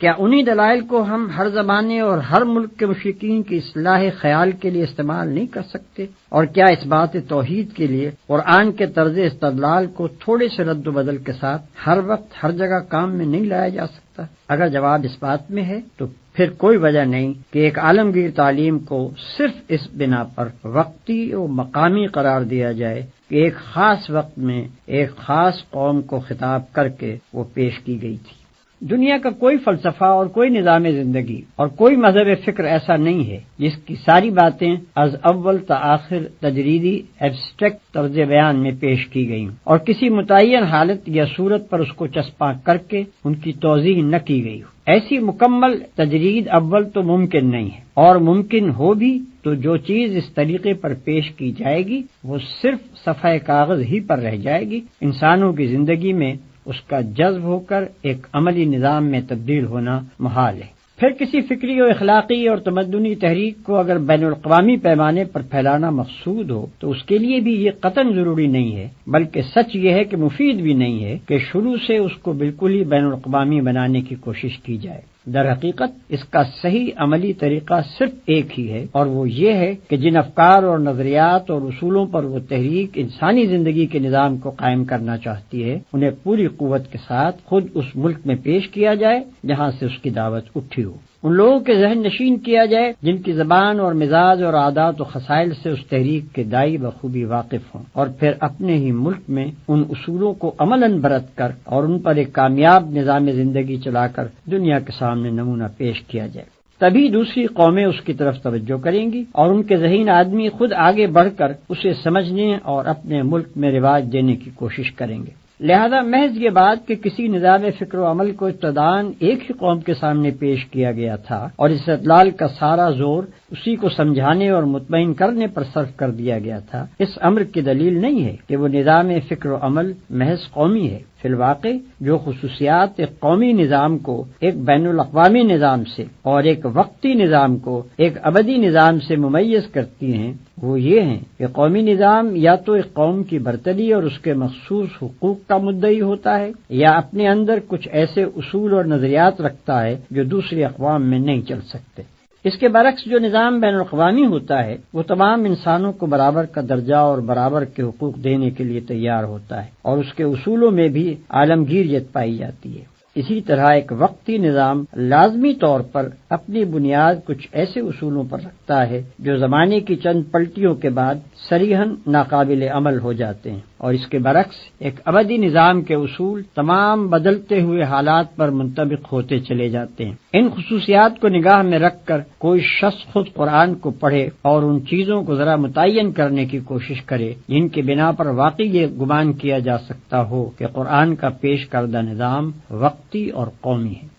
کیا انہی دلائل کو ہم ہر زمانے اور ہر ملک کے مشرکین کی اصلاح خیال کے لیے استعمال نہیں کر سکتے؟ اور کیا اس بات توحید کے لیے قرآن کے طرز استدلال کو تھوڑے سے رد و بدل کے ساتھ ہر وقت ہر جگہ کام میں نہیں لایا جا سکتا؟ اگر جواب اس بات میں ہے تو پھر کوئی وجہ نہیں کہ ایک عالمگیر تعلیم کو صرف اس بنا پر وقتی و مقامی قرار دیا جائے کہ ایک خاص وقت میں ایک خاص قوم کو خطاب کر کے وہ پیش کی گئی تھی۔ دنیا کا کوئی فلسفہ اور کوئی نظام زندگی اور کوئی مذہب فکر ایسا نہیں ہے جس کی ساری باتیں از اول تا آخر تجریدی ایبسٹریکٹ طرز بیان میں پیش کی گئیں اور کسی متعین حالت یا صورت پر اس کو چسپاں کر کے ان کی توضیح نہ کی گئی ہو۔ ایسی مکمل تجرید اول تو ممکن نہیں ہے، اور ممکن ہو بھی تو جو چیز اس طریقے پر پیش کی جائے گی وہ صرف صفحہ کاغذ ہی پر رہ جائے گی، انسانوں کی زندگی میں اس کا جذب ہو کر ایک عملی نظام میں تبدیل ہونا محال ہے۔ پھر کسی فکری و اخلاقی اور تمدنی تحریک کو اگر بین الاقوامی پیمانے پر پھیلانا مقصود ہو تو اس کے لیے بھی یہ قطعاً ضروری نہیں ہے، بلکہ سچ یہ ہے کہ مفید بھی نہیں ہے کہ شروع سے اس کو بالکل ہی بین الاقوامی بنانے کی کوشش کی جائے۔ در حقیقت اس کا صحیح عملی طریقہ صرف ایک ہی ہے، اور وہ یہ ہے کہ جن افکار اور نظریات اور اصولوں پر وہ تحریک انسانی زندگی کے نظام کو قائم کرنا چاہتی ہے انہیں پوری قوت کے ساتھ خود اس ملک میں پیش کیا جائے جہاں سے اس کی دعوت اٹھی ہو، ان لوگوں کے ذہن نشین کیا جائے جن کی زبان اور مزاج اور عادات و خصائل سے اس تحریک کے داعی بخوبی واقف ہوں، اور پھر اپنے ہی ملک میں ان اصولوں کو عملاً برت کر اور ان پر ایک کامیاب نظام زندگی چلا کر دنیا کے سامنے نمونہ پیش کیا جائے۔ تبھی دوسری قومیں اس کی طرف توجہ کریں گی اور ان کے ذہین آدمی خود آگے بڑھ کر اسے سمجھنے اور اپنے ملک میں رواج دینے کی کوشش کریں گے۔ لہذا محض یہ بات کہ کسی نظام فکر و عمل کو ابتداً ایک ہی قوم کے سامنے پیش کیا گیا تھا اور اس استدلال کا سارا زور اسی کو سمجھانے اور مطمئن کرنے پر صرف کر دیا گیا تھا، اس امر کی دلیل نہیں ہے کہ وہ نظام فکر و عمل محض قومی ہے۔ فی الواقع جو خصوصیات ایک قومی نظام کو ایک بین الاقوامی نظام سے اور ایک وقتی نظام کو ایک ابدی نظام سے ممیز کرتی ہیں وہ یہ ہیں کہ قومی نظام یا تو ایک قوم کی برتری اور اس کے مخصوص حقوق کا مدعی ہوتا ہے یا اپنے اندر کچھ ایسے اصول اور نظریات رکھتا ہے جو دوسری اقوام میں نہیں چل سکتے۔ اس کے برعکس جو نظام بین الاقوامی ہوتا ہے وہ تمام انسانوں کو برابر کا درجہ اور برابر کے حقوق دینے کے لیے تیار ہوتا ہے اور اس کے اصولوں میں بھی عالمگیریت پائی جاتی ہے۔ اسی طرح ایک وقتی نظام لازمی طور پر اپنی بنیاد کچھ ایسے اصولوں پر رکھتا ہے جو زمانے کی چند پلٹیوں کے بعد صریحاً ناقابل عمل ہو جاتے ہیں، اور اس کے برعکس ایک ابدی نظام کے اصول تمام بدلتے ہوئے حالات پر منطبق ہوتے چلے جاتے ہیں۔ ان خصوصیات کو نگاہ میں رکھ کر کوئی شخص خود قرآن کو پڑھے اور ان چیزوں کو ذرا متعین کرنے کی کوشش کرے جن کے بنا پر واقعی یہ گمان کیا جا سکتا ہو کہ قرآن کا پیش کردہ نظام وقتی اور قومی ہے۔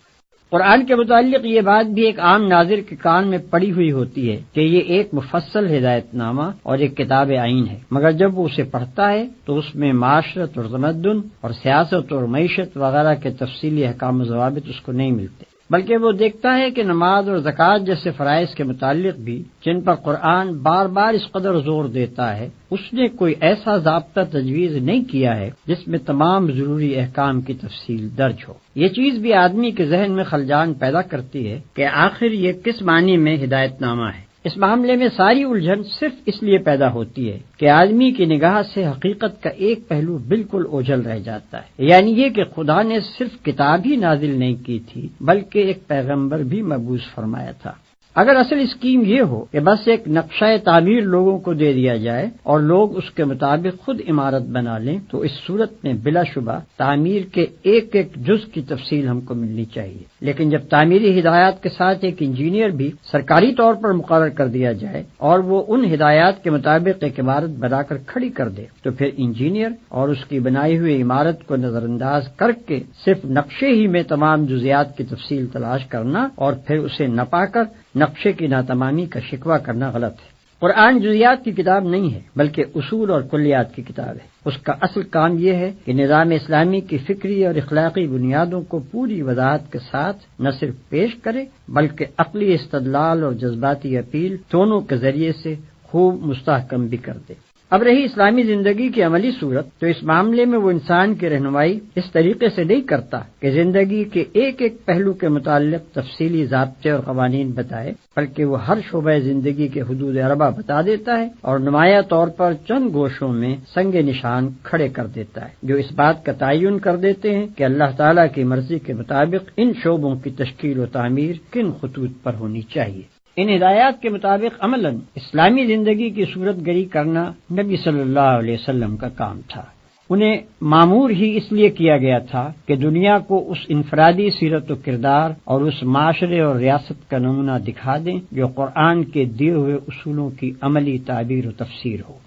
قرآن کے متعلق یہ بات بھی ایک عام ناظر کے کان میں پڑی ہوئی ہوتی ہے کہ یہ ایک مفصل ہدایت نامہ اور ایک کتاب عین ہے، مگر جب وہ اسے پڑھتا ہے تو اس میں معاشرت اور تمدن اور سیاست اور معیشت وغیرہ کے تفصیلی احکام و ضوابط اس کو نہیں ملتے، بلکہ وہ دیکھتا ہے کہ نماز اور زکوٰۃ جیسے فرائض کے متعلق بھی جن پر قرآن بار بار اس قدر زور دیتا ہے، اس نے کوئی ایسا ضابطہ تجویز نہیں کیا ہے جس میں تمام ضروری احکام کی تفصیل درج ہو۔ یہ چیز بھی آدمی کے ذہن میں خلجان پیدا کرتی ہے کہ آخر یہ کس معنی میں ہدایت نامہ ہے۔ اس معاملے میں ساری الجھن صرف اس لیے پیدا ہوتی ہے کہ آدمی کی نگاہ سے حقیقت کا ایک پہلو بالکل اوجھل رہ جاتا ہے، یعنی یہ کہ خدا نے صرف کتاب ہی نازل نہیں کی تھی بلکہ ایک پیغمبر بھی مبعوث فرمایا تھا۔ اگر اصل اسکیم یہ ہو کہ بس ایک نقشہ تعمیر لوگوں کو دے دیا جائے اور لوگ اس کے مطابق خود عمارت بنا لیں تو اس صورت میں بلا شبہ تعمیر کے ایک ایک جز کی تفصیل ہم کو ملنی چاہیے، لیکن جب تعمیری ہدایات کے ساتھ ایک انجینئر بھی سرکاری طور پر مقرر کر دیا جائے اور وہ ان ہدایات کے مطابق ایک عمارت بنا کر کھڑی کر دے تو پھر انجینئر اور اس کی بنائی ہوئی عمارت کو نظر انداز کر کے صرف نقشے ہی میں تمام جزیات کی تفصیل تلاش کرنا اور پھر اسے نہ پا کر نقشے کی ناتمامی کا شکوہ کرنا غلط ہے۔ قرآن جزیات کی کتاب نہیں ہے بلکہ اصول اور کلیات کی کتاب ہے۔ اس کا اصل کام یہ ہے کہ نظام اسلامی کی فکری اور اخلاقی بنیادوں کو پوری وضاحت کے ساتھ نہ صرف پیش کرے بلکہ عقلی استدلال اور جذباتی اپیل دونوں کے ذریعے سے خوب مستحکم بھی کر دے۔ اب رہی اسلامی زندگی کی عملی صورت، تو اس معاملے میں وہ انسان کی رہنمائی اس طریقے سے نہیں کرتا کہ زندگی کے ایک ایک پہلو کے متعلق تفصیلی ضابطے اور قوانین بتائے، بلکہ وہ ہر شعبہ زندگی کے حدود اربع بتا دیتا ہے اور نمایاں طور پر چند گوشوں میں سنگ نشان کھڑے کر دیتا ہے جو اس بات کا تعین کر دیتے ہیں کہ اللہ تعالیٰ کی مرضی کے مطابق ان شعبوں کی تشکیل و تعمیر کن خطوط پر ہونی چاہیے۔ ان ہدایات کے مطابق عملاً اسلامی زندگی کی صورت گری کرنا نبی صلی اللہ علیہ وسلم کا کام تھا۔ انہیں معمور ہی اس لیے کیا گیا تھا کہ دنیا کو اس انفرادی سیرت و کردار اور اس معاشرے اور ریاست کا نمونہ دکھا دیں جو قرآن کے دیے ہوئے اصولوں کی عملی تعبیر و تفسیر ہو۔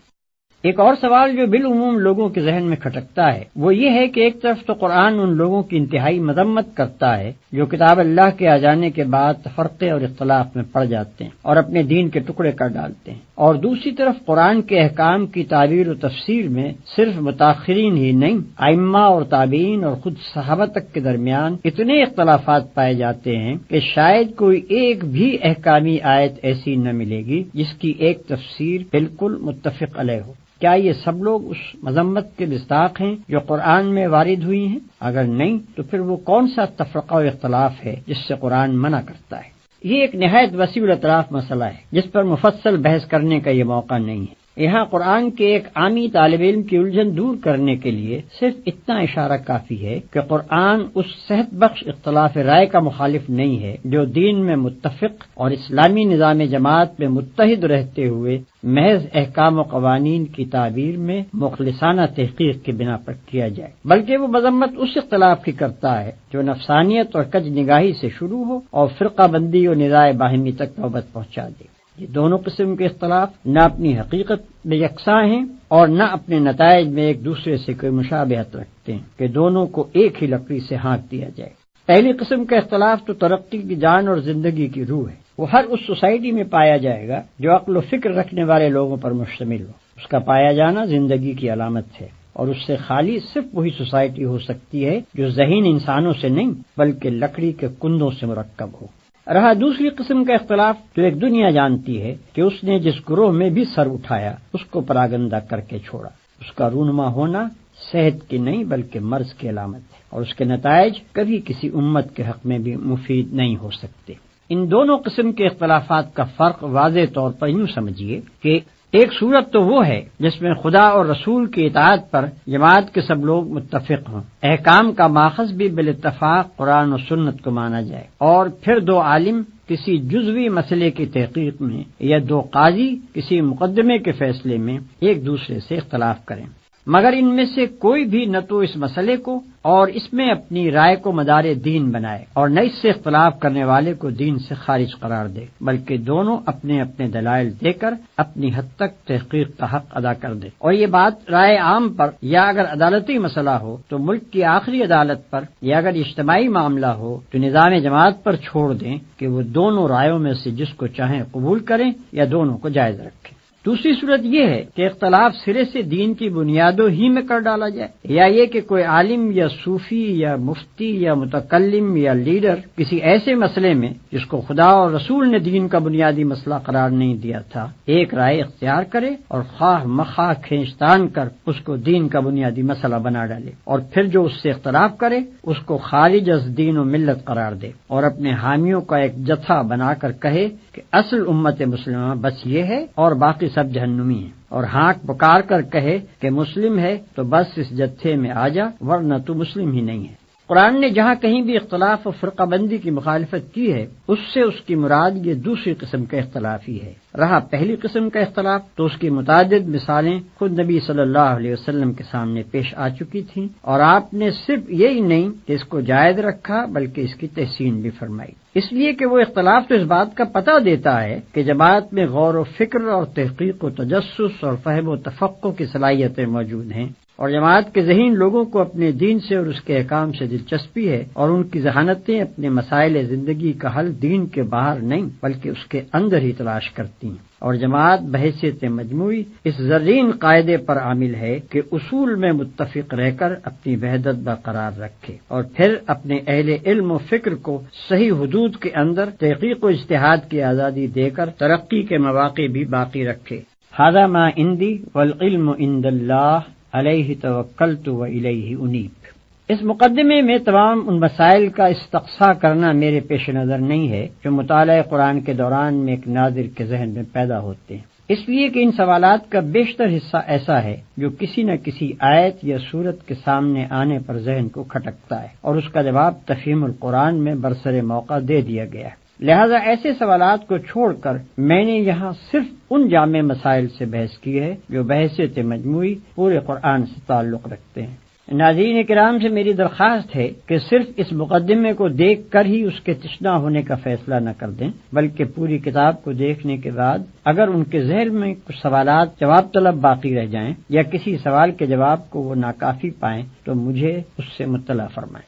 ایک اور سوال جو بالعموم لوگوں کے ذہن میں کھٹکتا ہے وہ یہ ہے کہ ایک طرف تو قرآن ان لوگوں کی انتہائی مذمت کرتا ہے جو کتاب اللہ کے آ جانے کے بعد تفرقے اور اختلاف میں پڑ جاتے ہیں اور اپنے دین کے ٹکڑے کر ڈالتے ہیں، اور دوسری طرف قرآن کے احکام کی تعبیر و تفسیر میں صرف متاخرین ہی نہیں، ائمہ اور تابعین اور خود صحابہ تک کے درمیان اتنے اختلافات پائے جاتے ہیں کہ شاید کوئی ایک بھی احکامی آیت ایسی نہ ملے گی جس کی ایک تفسیر بالکل متفق علیہ ہو۔ کیا یہ سب لوگ اس مذمت کے مصداق ہیں جو قرآن میں وارد ہوئی ہیں؟ اگر نہیں تو پھر وہ کون سا تفرقہ و اختلاف ہے جس سے قرآن منع کرتا ہے؟ یہ ایک نہایت وسیع الاطراف مسئلہ ہے جس پر مفصل بحث کرنے کا یہ موقع نہیں ہے۔ یہاں قرآن کے ایک عامی طالب علم کی الجھن دور کرنے کے لیے صرف اتنا اشارہ کافی ہے کہ قرآن اس صحت بخش اختلاف رائے کا مخالف نہیں ہے جو دین میں متفق اور اسلامی نظام جماعت میں متحد رہتے ہوئے محض احکام و قوانین کی تعبیر میں مخلصانہ تحقیق کی بنا پر کیا جائے، بلکہ وہ مذمت اس اختلاف کی کرتا ہے جو نفسانیت اور کج نگاہی سے شروع ہو اور فرقہ بندی اور نزاع باہمی تک نوبت پہنچا دے۔ یہ دونوں قسم کے اختلاف نہ اپنی حقیقت میں یکساں ہیں اور نہ اپنے نتائج میں ایک دوسرے سے کوئی مشابہت رکھتے ہیں کہ دونوں کو ایک ہی لکڑی سے ہانک دیا جائے۔ پہلی قسم کا اختلاف تو ترقی کی جان اور زندگی کی روح ہے، وہ ہر اس سوسائٹی میں پایا جائے گا جو عقل و فکر رکھنے والے لوگوں پر مشتمل ہو۔ اس کا پایا جانا زندگی کی علامت ہے، اور اس سے خالی صرف وہی سوسائٹی ہو سکتی ہے جو ذہین انسانوں سے نہیں بلکہ لکڑی کے کندوں سے مرکب ہو۔ رہا دوسری قسم کا اختلاف تو ایک دنیا جانتی ہے کہ اس نے جس گروہ میں بھی سر اٹھایا اس کو پراگندہ کر کے چھوڑا، اس کا رونما ہونا صحت کی نہیں بلکہ مرض کی علامت ہے، اور اس کے نتائج کبھی کسی امت کے حق میں بھی مفید نہیں ہو سکتے۔ ان دونوں قسم کے اختلافات کا فرق واضح طور پر یوں سمجھیے کہ ایک صورت تو وہ ہے جس میں خدا اور رسول کی اطاعت پر جماعت کے سب لوگ متفق ہوں، احکام کا ماخذ بھی بالاتفاق قرآن و سنت کو مانا جائے، اور پھر دو عالم کسی جزوی مسئلے کی تحقیق میں یا دو قاضی کسی مقدمے کے فیصلے میں ایک دوسرے سے اختلاف کریں، مگر ان میں سے کوئی بھی نہ تو اس مسئلے کو اور اس میں اپنی رائے کو مدار دین بنائے اور نہ اس سے اختلاف کرنے والے کو دین سے خارج قرار دے، بلکہ دونوں اپنے اپنے دلائل دے کر اپنی حد تک تحقیق کا حق ادا کر دے۔ اور یہ بات رائے عام پر یا اگر عدالتی مسئلہ ہو تو ملک کی آخری عدالت پر، یا اگر اجتماعی معاملہ ہو تو نظام جماعت پر چھوڑ دیں کہ وہ دونوں رائےوں میں سے جس کو چاہیں قبول کریں یا دونوں کو جائز رکھیں۔ دوسری صورت یہ ہے کہ اختلاف سرے سے دین کی بنیادوں ہی میں کر ڈالا جائے، یا یہ کہ کوئی عالم یا صوفی یا مفتی یا متکلم یا لیڈر کسی ایسے مسئلے میں جس کو خدا اور رسول نے دین کا بنیادی مسئلہ قرار نہیں دیا تھا ایک رائے اختیار کرے اور خواہ مخواہ کھینچتان کر اس کو دین کا بنیادی مسئلہ بنا ڈالے، اور پھر جو اس سے اختلاف کرے اس کو خارج از دین و ملت قرار دے، اور اپنے حامیوں کا ایک جتھا بنا کر کہے کہ اصل امت مسلمہ بس یہ ہے اور باقی سب جہنمی ہیں، اور ہانک پکار کر کہے کہ مسلم ہے تو بس اس جتھے میں آ جا ورنہ تو مسلم ہی نہیں ہے۔ قرآن نے جہاں کہیں بھی اختلاف و فرقہ بندی کی مخالفت کی ہے اس سے اس کی مراد یہ دوسری قسم کا اختلاف ہی ہے۔ رہا پہلی قسم کا اختلاف تو اس کی متعدد مثالیں خود نبی صلی اللہ علیہ وسلم کے سامنے پیش آ چکی تھیں، اور آپ نے صرف یہی نہیں کہ اس کو جائز رکھا بلکہ اس کی تحسین بھی فرمائی، اس لیے کہ وہ اختلاف تو اس بات کا پتہ دیتا ہے کہ جماعت میں غور و فکر اور تحقیق و تجسس اور فہم و تفقع کی صلاحیتیں موجود ہیں، اور جماعت کے ذہین لوگوں کو اپنے دین سے اور اس کے احکام سے دلچسپی ہے، اور ان کی ذہانتیں اپنے مسائل زندگی کا حل دین کے باہر نہیں بلکہ اس کے اندر ہی تلاش کرتی ہیں، اور جماعت بحیثیت مجموعی اس زرین قاعدے پر عامل ہے کہ اصول میں متفق رہ کر اپنی وحدت برقرار رکھے، اور پھر اپنے اہل علم و فکر کو صحیح حدود کے اندر تحقیق و اجتہاد کی آزادی دے کر ترقی کے مواقع بھی باقی رکھے۔ ھذا ما عندی والعلم عند اللہ علیہ توکلت و الیہ انیب۔ اس مقدمے میں تمام ان مسائل کا استقصاء کرنا میرے پیش نظر نہیں ہے جو مطالعہ قرآن کے دوران میں ایک ناظر کے ذہن میں پیدا ہوتے ہیں، اس لیے کہ ان سوالات کا بیشتر حصہ ایسا ہے جو کسی نہ کسی آیت یا سورت کے سامنے آنے پر ذہن کو کھٹکتا ہے، اور اس کا جواب تفہیم القرآن میں برسر موقع دے دیا گیا ہے۔ لہذا ایسے سوالات کو چھوڑ کر میں نے یہاں صرف ان جامع مسائل سے بحث کی ہے جو بحیثیت مجموعی پورے قرآن سے تعلق رکھتے ہیں۔ ناظرین کرام سے میری درخواست ہے کہ صرف اس مقدمے کو دیکھ کر ہی اس کے تشنہ ہونے کا فیصلہ نہ کر دیں، بلکہ پوری کتاب کو دیکھنے کے بعد اگر ان کے ذہن میں کچھ سوالات جواب طلب باقی رہ جائیں یا کسی سوال کے جواب کو وہ ناکافی پائیں تو مجھے اس سے مطلع فرمائیں۔